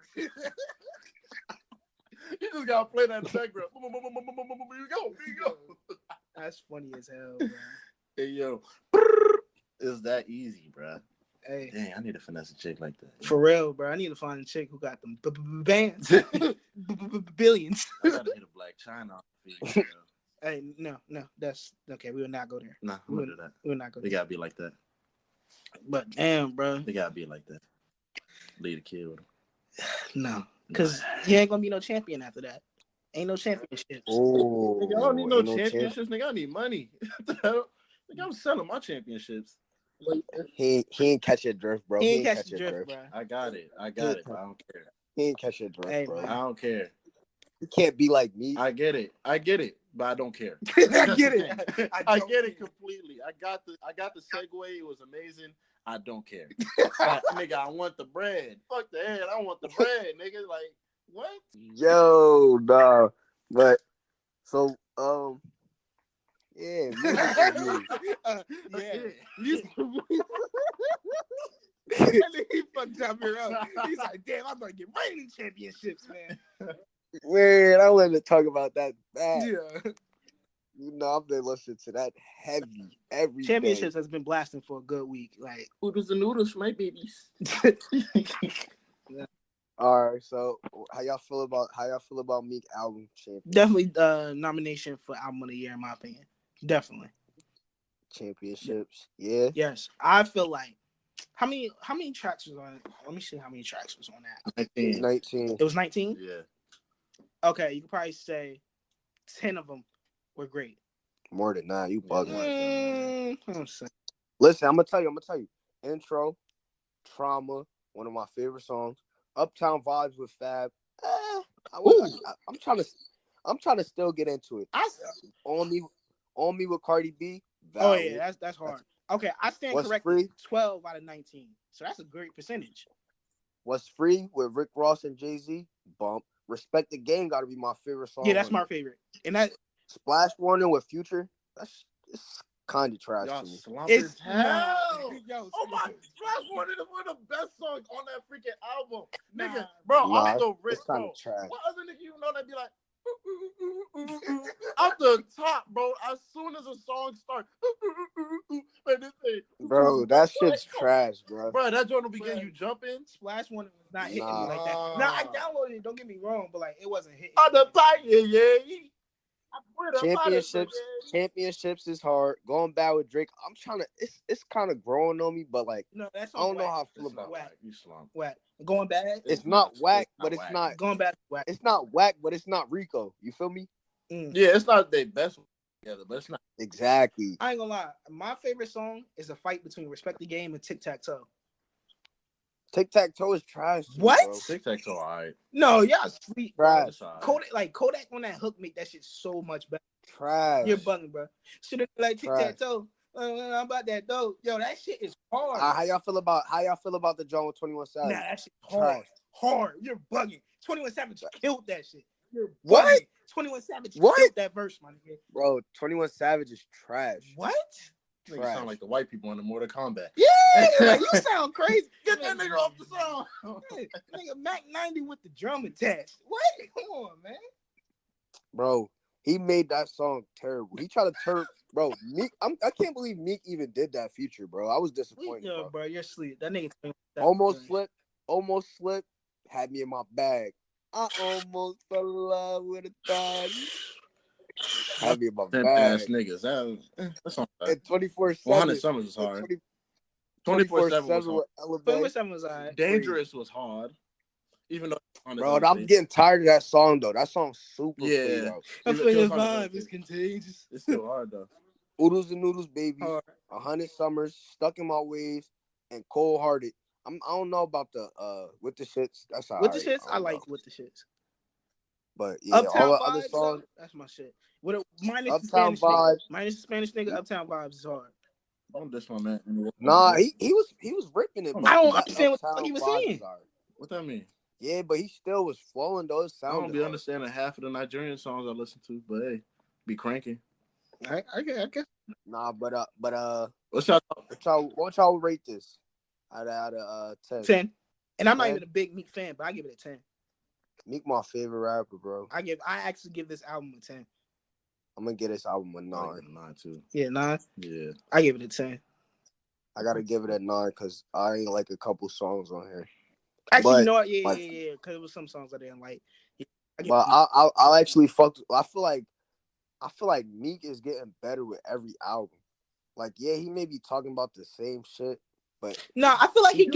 You just gotta play that in the background. Amigo. That's funny as hell, bro. Hey yo, is that easy, bro? Hey, dang, I need to finesse a chick like that. For real, bro. I need to find a chick who got them bands, billions. I gotta hit a Black China off the feed, bro. Hey, no, that's okay. We will not go there. Nah, we will do that. We will not go there. They gotta be like that. But damn, bro. They gotta be like that. Lead a kid with them. No, because he ain't gonna be no champion after that. Ain't no championship. Oh, nigga, I don't need no championships, nigga. I need money. What the hell? Nigga, I'm selling my championships. He ain't catch your drift, bro. He ain't catch your drift, bro. I got it. But I don't care. He ain't catch your drift, bro. I don't care. You can't be like me. I get it, but I don't care. I get it. I get it completely. I got the segue. It was amazing. I don't care. Nigga, I want the bread. Fuck the head. I want the bread, nigga. Like, what? Yo, nah. But so yeah, He fucked up here up. He's like, damn, I'm gonna get reigning championships, man. Man, I wanted to talk about that bad. Yeah. You know, I've been listening to that heavy every championships day. has been blasting for a good week. Like oodles and noodles for my babies. Yeah. All right, so how y'all feel about Meek album champion? Definitely nomination for album of the year in my opinion. Definitely. Championships. Yeah. Yes. I feel like how many tracks was on it? Let me see how many tracks was on that. 19. It was 19? Yeah. Okay, you could probably say 10 of them were great. More than that, you bugging. Listen, I'm gonna tell you. Intro, Trauma, one of my favorite songs. Uptown Vibes with Fab. I'm trying to still get into it. On me with Cardi B. Valid. Oh yeah, that's hard. Okay, I stand corrected. 12 out of 19, so that's a great percentage. What's Free with Rick Ross and Jay-Z? Bump. Respect the Game got to be my favorite song. Yeah, that's my favorite. And that Splash Warning with Future. It's kind of trash to me. It's hell. Oh my! Splash Warning is one of the best songs on that freaking album, nigga. Bro, off the rip, bro. What other nigga you know that be like? Off the top, bro. As soon as a song starts, bro, that shit's trash, bro. Bro, that joint will be getting you jumping. Splash Warning was not hitting me like that. Now I downloaded it. Don't get me wrong, but like it wasn't hitting. On the bike, yeah. Championships is hard. Going bad with Drake, I'm trying to. It's kind of growing on me, but like no, that's I don't know how I feel about it. You slump. Whack. Going bad. It's not whack, but it's not going bad. Whack. It's not whack, but it's not Rico. You feel me? Yeah, it's not their best together, but it's not exactly. I ain't gonna lie. My favorite song is a fight between Respect the Game and Tic Tac Toe. Tic Tac Toe is trash. What? Tic Tac Toe, alright. No, y'all sweet. Trash. Kodak on that hook make that shit so much better. Trash. You're bugging, bro. Should have like Tic Tac Toe. How about that though? Yo, that shit is hard. How y'all feel about the joint with 21 Savage? Nah, that shit hard. Hard. You're bugging. 21 Savage killed that shit. You're what? Bugging. 21 Savage killed that verse, my nigga. Bro, 21 Savage is trash. What? You sound like the white people in the Mortal Kombat. Yeah, like, you sound crazy. Get that nigga off the song. Nigga, Mac 90 with the drum attached. What? Come on, man. Bro, he made that song terrible. He tried to turn, bro. Meek, I can't believe Meek even did that feature, bro. I was disappointed. Yo, bro, you're asleep. That nigga almost slipped. Had me in my bag. I almost fell in love with a thug. Heavy in my Ass bag. niggas. That's on that. And 24/7. 100 Summers is hard. 24/7 was hard. 24/7 was alright. Dangerous was hard. Even though bro, I'm getting tired of that song though. That song's super yeah. though. I'm feeling the vibe. It's contagious. It's still hard though. Oodles and Noodles, baby. 100 Summers, Stuck in My Ways, and Cold Hearted. I don't know about the With the Shits. That's all With right. the Shits, I like With the Shits. But yeah, Uptown all the Vibes, other songs. That's my shit. Minus Uptown the Spanish nigga. Vibes. Minus the Spanish nigga, Uptown Vibes is hard. Don't diss my man. Nah, he was ripping it. I don't understand what the fuck he was saying. What that mean? Yeah, but he still was flowing though. I don't be understanding half of the Nigerian songs I listen to, but hey, be cranking. I guess. Nah, but What y'all rate this out of 10? 10. And I'm not even a big Meek fan, but I give it a 10. Meek my favorite rapper, bro. I actually give this album a 10. I'm gonna give this album a 9. 9 too. Yeah, 9. Yeah. I give it a 10. I gotta give it a 9 because I ain't like a couple songs on here. Actually, you know what? Yeah, because there was some songs I didn't like. Yeah, but I actually fucked. I feel like Meek is getting better with every album. Like, yeah, he may be talking about the same shit, but no, I feel like he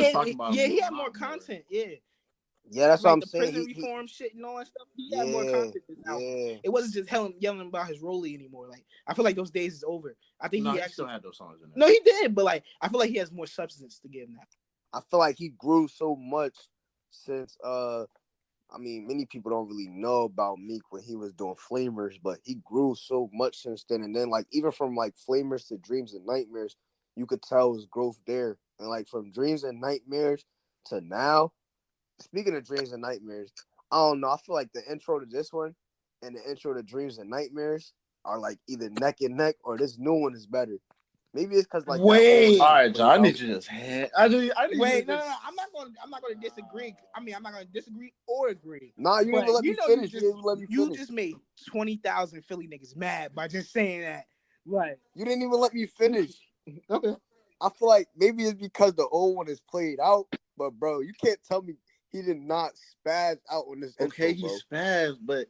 had more content. Yeah, that's like what I'm the saying. Prison reform shit and all that stuff. He had more content this album. It wasn't just yelling about his rollie anymore. Like, I feel like those days is over. I think he actually still had those songs in there. No, he did, but like, I feel like he has more substance to give now. I feel like he grew so much since I mean, many people don't really know about Meek when he was doing Flamers, but he grew so much since then. And then, like, even from like Flamers to Dreams and Nightmares, you could tell his growth there. And like from Dreams and Nightmares to now, speaking of Dreams and Nightmares, I don't know. I feel like the intro to this one and the intro to Dreams and Nightmares are like either neck and neck, or this new one is better. Maybe it's because like wait. All right, John. I need you to just wait. No. I'm not going to disagree. I mean, I'm not going to disagree or agree. Nah, you didn't let me finish. You just made 20,000 Philly niggas mad by just saying that. Right. You didn't even let me finish. Okay. I feel like maybe it's because the old one is played out, but bro, you can't tell me he did not spaz out on this. Okay, he spazzed, but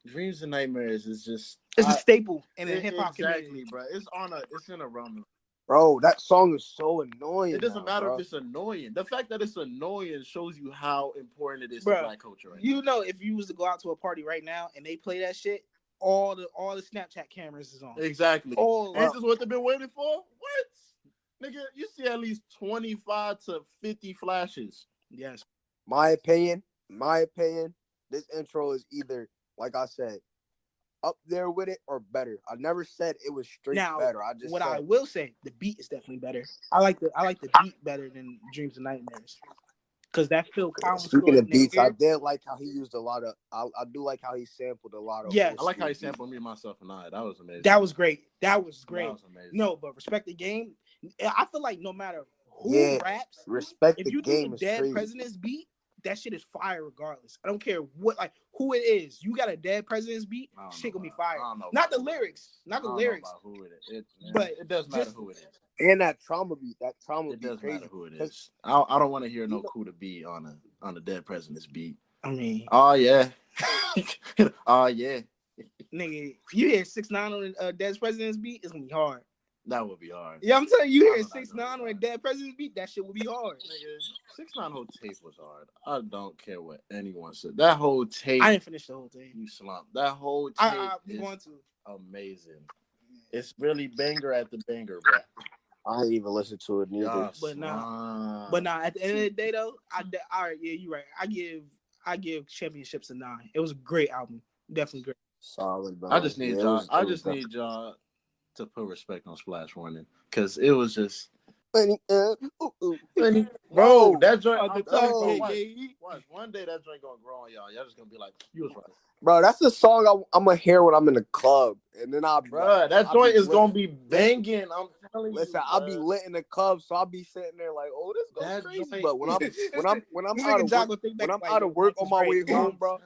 Dreams and Nightmares is just a staple in a hip hop community, bro. It's in a realm. Bro, that song is so annoying. It doesn't matter if it's annoying. The fact that it's annoying shows you how important it is to black culture. Right now, if you was to go out to a party right now and they play that shit, all the Snapchat cameras is on. Exactly. This is what they've been waiting for. What? Nigga, you see at least 25 to 50 flashes. Yes. My opinion, this intro is either, like I said, up there with it or better. I never said it was straight better. I just I will say the beat is definitely better. I like the beat better than Dreams and Nightmares. Because that Phil Collins. Speaking of beats, I did like how he used a lot of. I do like how he sampled a lot of. Yeah, I like how he sampled Me, Myself, and I. That was amazing. That was great. That was amazing. No, but Respect the Game. I feel like no matter who raps, Respect if the you Game do is a Dead crazy. President's beat, that shit is fire regardless. I don't care who it is. You got a Dead President's beat, shit gonna be fire. Not the lyrics, not the lyrics. Know about who it is. But it does matter who it is. And that trauma beat, it does matter who it is. I don't want to hear no Kuda beat on a Dead President's beat. I mean, oh yeah, oh yeah, nigga, you hear 6ix9ine on a Dead President's beat, it's gonna be hard. That would be hard. Yeah, I'm telling you, hear 6ix9ine on a Dead President's beat, that shit would be hard. Nigga, 6ix9ine whole tape was hard. I don't care what anyone said. That whole tape. I didn't finish the whole thing. You slumped. That whole tape is amazing. It's really banger at the banger, bro. I didn't even listen to it neither. But nah. At the end of the day, though, all right, yeah, you're right. I give Championships a 9. It was a great album, definitely great. Solid, bro. I just need y'all to put respect on Splash Warning because it was just. Bro, that joint. One day that joint gonna grow on y'all. Y'all just gonna be like, you was right. Bro, that's the song I'm gonna hear when I'm in the club, and then that joint is gonna be banging. I'm telling you. Listen, I'll be lit in the club, so I'll be sitting there like, oh, this goes crazy. But when I'm out of work on my way home, bro.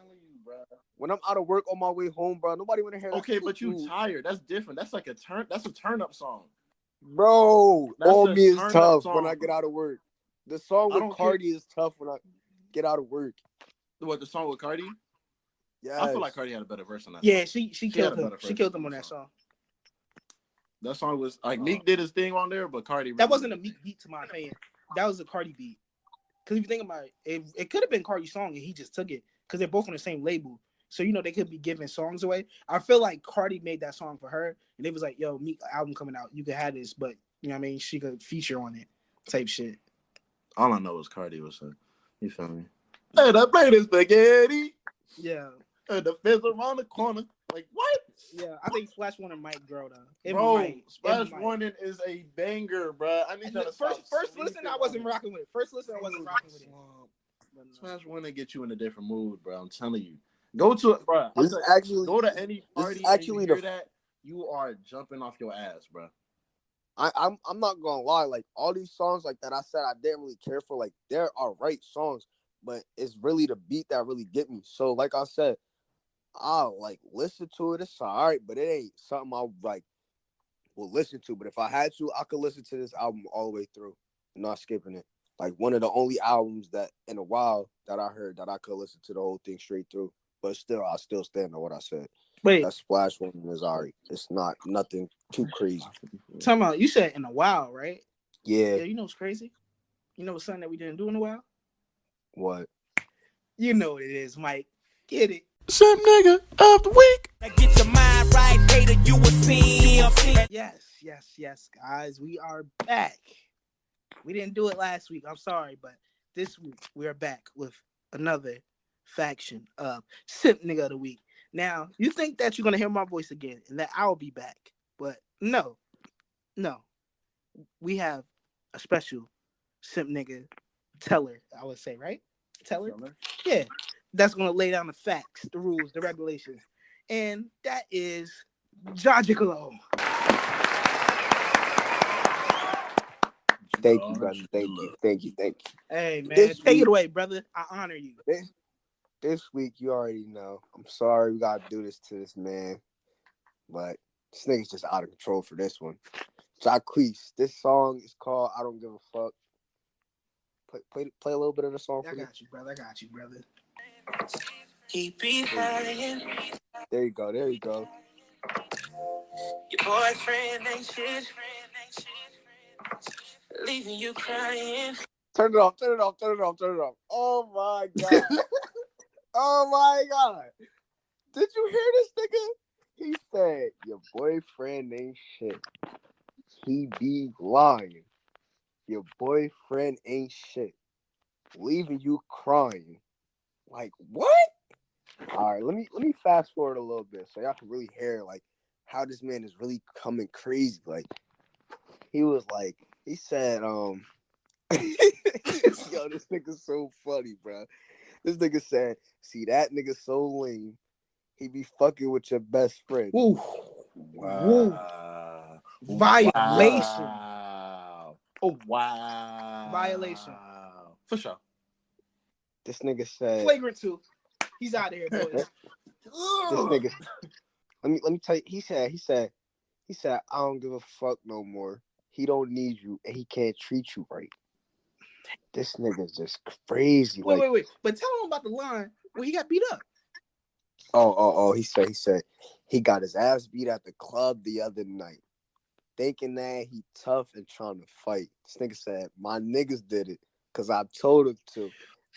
When I'm out of work on my way home, bro, nobody wanna hear that. Okay, but you tired. That's different. That's like that's a turn up song. Bro, All Me is tough when I get out of work. The song with Cardi is tough when I get out of work. What, the song with Cardi? Yeah, I feel like Cardi had a better verse on that. Yeah, song. she killed him. She killed him on that song. That song was like Meek did his thing on there, but Cardi. That wasn't a Meek beat, to my opinion. That was a Cardi beat. Because if you think about it, it could have been Cardi's song and he just took it because they're both on the same label. So, they could be giving songs away. I feel like Cardi made that song for her and it was like, yo, Meek album coming out. You could have this, but you know what I mean? She could feature on it type shit. All I know is Cardi was saying, you feel me? And I play this spaghetti. Yeah. And the fence around the corner. Like, what? Yeah, I think Splash Warning might grow though. Splash Warning is a banger, bro. I need to first listen. I wasn't rocking with it. First listen, I wasn't rocking with it. Splash Warning get you in a different mood, bro. I'm telling you. Go to it, bro. Go to any party and you hear that, you are jumping off your ass, bro. I'm not gonna lie. Like all these songs, like that I said, I didn't really care for. Like there are right songs, but it's really the beat that really get me. So, like I said, I'll like listen to it. It's all right, but it ain't something I like will listen to. But if I had to, I could listen to this album all the way through, not skipping it. Like one of the only albums that in a while that I heard that I could listen to the whole thing straight through. But still, I still stand on what I said. Wait, that Splash One is all right. It's not nothing too crazy. Talking about, you said in a while, right? Yeah. Yeah, you know what's crazy? You know what's something that we didn't do in a while? What? You know what it is, Mike. Get it. Some nigga of the week. Get your mind right, later you will see him. Yes, guys. We are back. We didn't do it last week. I'm sorry, but this week we are back with another faction of Simp Nigga of the Week. Now, you think that you're going to hear my voice again and that I'll be back, but no. We have a special Simp Nigga teller, I would say, right? Teller? Yeah. That's going to lay down the facts, the rules, the regulations. And that is Jajikalo. Thank you, brother. Thank you. Hey, man. Take it away, brother. I honor you. This week, you already know. I'm sorry we got to do this to this man. But this nigga's just out of control for this one. Jacquees. This song is called I Don't Give a Fuck. Play a little bit of the song for me. I got you, brother. There you go. Your boyfriend ain't shit. Leaving you crying. Turn it off. Oh my God. Did you hear this nigga? He said, your boyfriend ain't shit. He be lying. Your boyfriend ain't shit. Leaving you crying. Like, what? All right, let me fast forward a little bit so y'all can really hear like how this man is really coming crazy. Like, he said, yo, this nigga's so funny, bro. This nigga said, see, that nigga so lame. He be fucking with your best friend. Ooh. Wow. Violation. Wow. Oh, wow. Violation. For sure. This nigga said, flagrant 2. He's out of here, boys. This nigga, let me tell you, he said, I don't give a fuck no more. He don't need you and he can't treat you right. This nigga's just crazy. Wait. But tell him about the line where he got beat up. Oh, he said he got his ass beat at the club the other night. Thinking that he tough and trying to fight. This nigga said, my niggas did it because I told him to.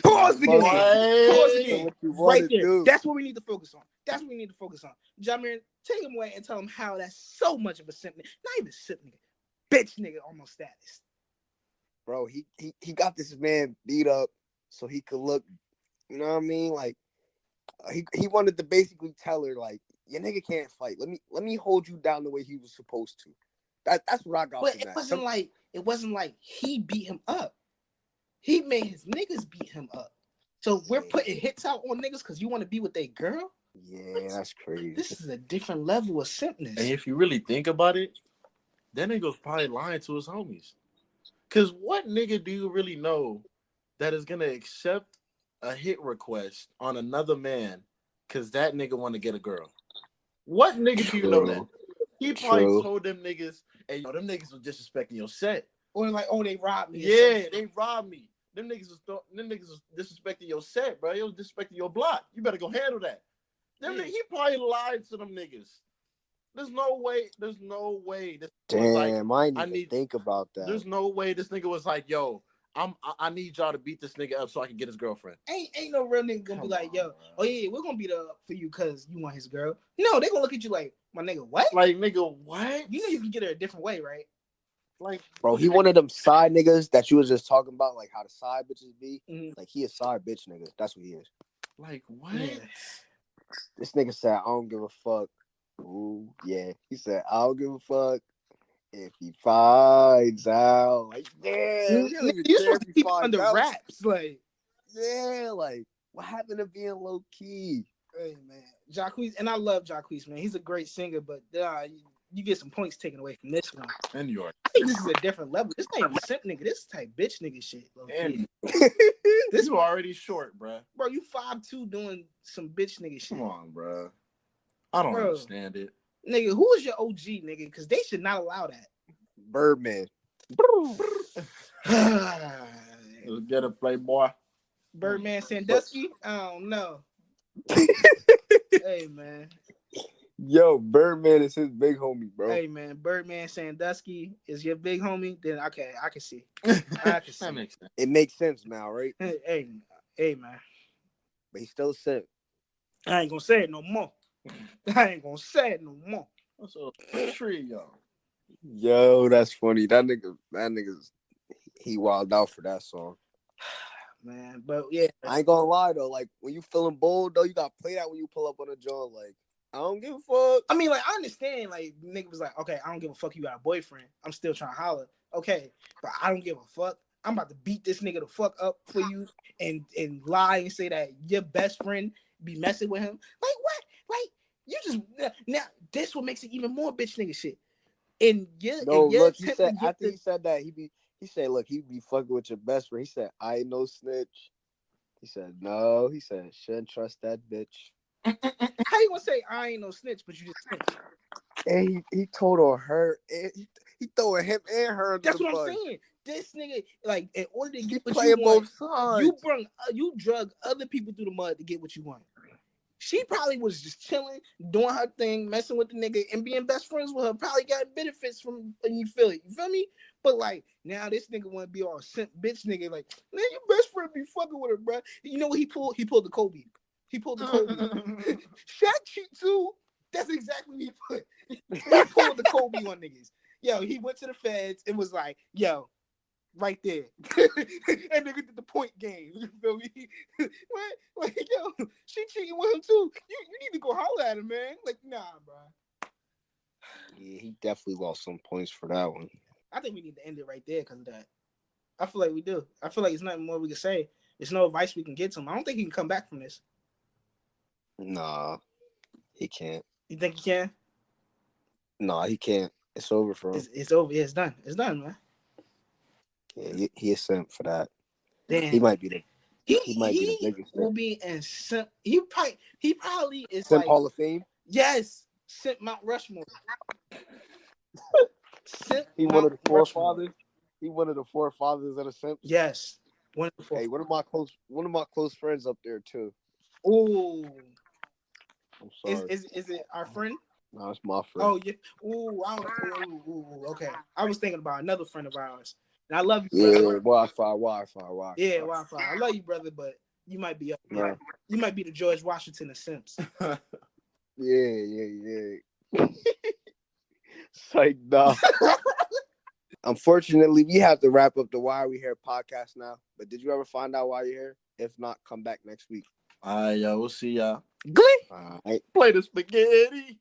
Pause again. Right there. Do. That's what we need to focus on. Jameer, take him away and tell him how that's so much of a simp nigga. Not even simp nigga. Bitch nigga almost status. Bro, he got this man beat up so he could look, you know what I mean? Like, he wanted to basically tell her, like, your nigga can't fight. Let me hold you down the way he was supposed to. That's what I got. But it wasn't like he beat him up. He made his niggas beat him up. So we're putting hits out on niggas because you want to be with a girl? Yeah, that's crazy. This is a different level of simpness. And if you really think about it, that nigga was probably lying to his homies. Because what nigga do you really know that is going to accept a hit request on another man because that nigga want to get a girl? What nigga do you know that? He probably told them niggas, hey, yo, them niggas was disrespecting your set. Or like, oh, they robbed me. Yeah, they robbed me. them niggas was disrespecting your set, bro. It was disrespecting your block. You better go handle that. He probably lied to them niggas. There's no way. Damn, I didn't even think about that. There's no way this nigga was like, yo, I need y'all to beat this nigga up so I can get his girlfriend. Ain't no real nigga gonna be like, yo, oh yeah, we're gonna beat up for you because you want his girl. No, they gonna look at you like, my nigga, what? Like, nigga, what? You know you can get her a different way, right? Like, bro, he one of them side niggas that you was just talking about, like how the side bitches be. Mm-hmm. Like he a side bitch nigga. That's what he is. Like what? Yeah. This nigga said, I don't give a fuck. Ooh, yeah. He said, I don't give a fuck if he finds out. Like, damn. You supposed to keep under wraps. Like, yeah, like, what happened to being low key? Hey, man. Jacquees, and I love Jacquees, man. He's a great singer, but you get some points taken away from this one. And you are. I think this is a different level. This ain't even simp nigga. This is type bitch nigga shit. And this you already short, bro. Bro, you 5'2" doing some bitch nigga shit. Come on, bro. I don't understand it. Nigga, who is your OG, nigga? Because they should not allow that. Birdman. Let's get a Playboy. Birdman Sandusky? I don't know. Hey, man. Yo, Birdman is his big homie, bro. Hey, man, Birdman Sandusky is your big homie? Then, okay, I can see. I can see. That makes sense. It makes sense now, right? Hey, man. But he still said, I ain't gonna say it no more. What's a tree, y'all? Yo, that's funny. That nigga's he wilded out for that song. Man, but yeah. I ain't gonna lie though, like when you feeling bold though, you gotta play that when you pull up on a joint. Like, I don't give a fuck. I mean, like, I understand, like, nigga was like, okay, I don't give a fuck you got a boyfriend. I'm still trying to holler. Okay, but I don't give a fuck. I'm about to beat this nigga the fuck up for you and lie and say that your best friend be messing with him. Like, what? Like, you just now this what makes it even more bitch nigga shit. And look, he said after he said that he said, look, he be fucking with your best friend. He said, I ain't no snitch. He said, no. He said, shouldn't trust that bitch. How you gonna say I ain't no snitch, but you just snitch? And he told on her. He throwing him and her. That's what I'm saying. This nigga, like, in order to get what you want, both sides. You drug other people through the mud to get what you want. She probably was just chilling, doing her thing, messing with the nigga, and being best friends with her. Probably got benefits from, and you feel it. You feel me? But like now, this nigga want to be all simp bitch nigga. Like, man, your best friend be fucking with her, bro. You know what he pulled? He pulled the Kobe. He pulled the Kobe. Shaq cheat too. That's exactly what he put. He pulled the Kobe on niggas. Yo, he went to the feds and was like, yo, right there. And nigga did the point game. You feel me? What? Like, yo, she cheating with him too. You need to go holler at him, man. Like, nah, bro. Yeah, he definitely lost some points for that one. I think we need to end it right there because of that. I feel like we do. I feel like there's nothing more we can say. There's no advice we can get to him. I don't think he can come back from this. Nah, he can't. You think he can? Nah, he can't. It's over for him. It's over. Yeah, it's done. It's done, man. Yeah, he is simp for that. Damn. He might be the biggest will simp. Be in simp. He probably is Simp like Hall of Fame. Yes, simp Mount Rushmore. Simp he one of the forefathers. He one of the forefathers of the simp. Yes, one of the forefathers. Hey, one of my close friends up there too. Ooh, I'm sorry. Is it our friend? No, it's my friend. Oh yeah. Ooh, okay. I was thinking about another friend of ours. And I love you, brother. Wi-Fi. Yeah, Wi-Fi. I love you, brother, but you might be up. Yeah. You might be the George Washington of Simps. Yeah. Psych, nah. Unfortunately, we have to wrap up the Why Are We Here podcast now. But did you ever find out why you're here? If not, come back next week. All right, y'all. We'll see y'all. Glee. All right. Play the spaghetti.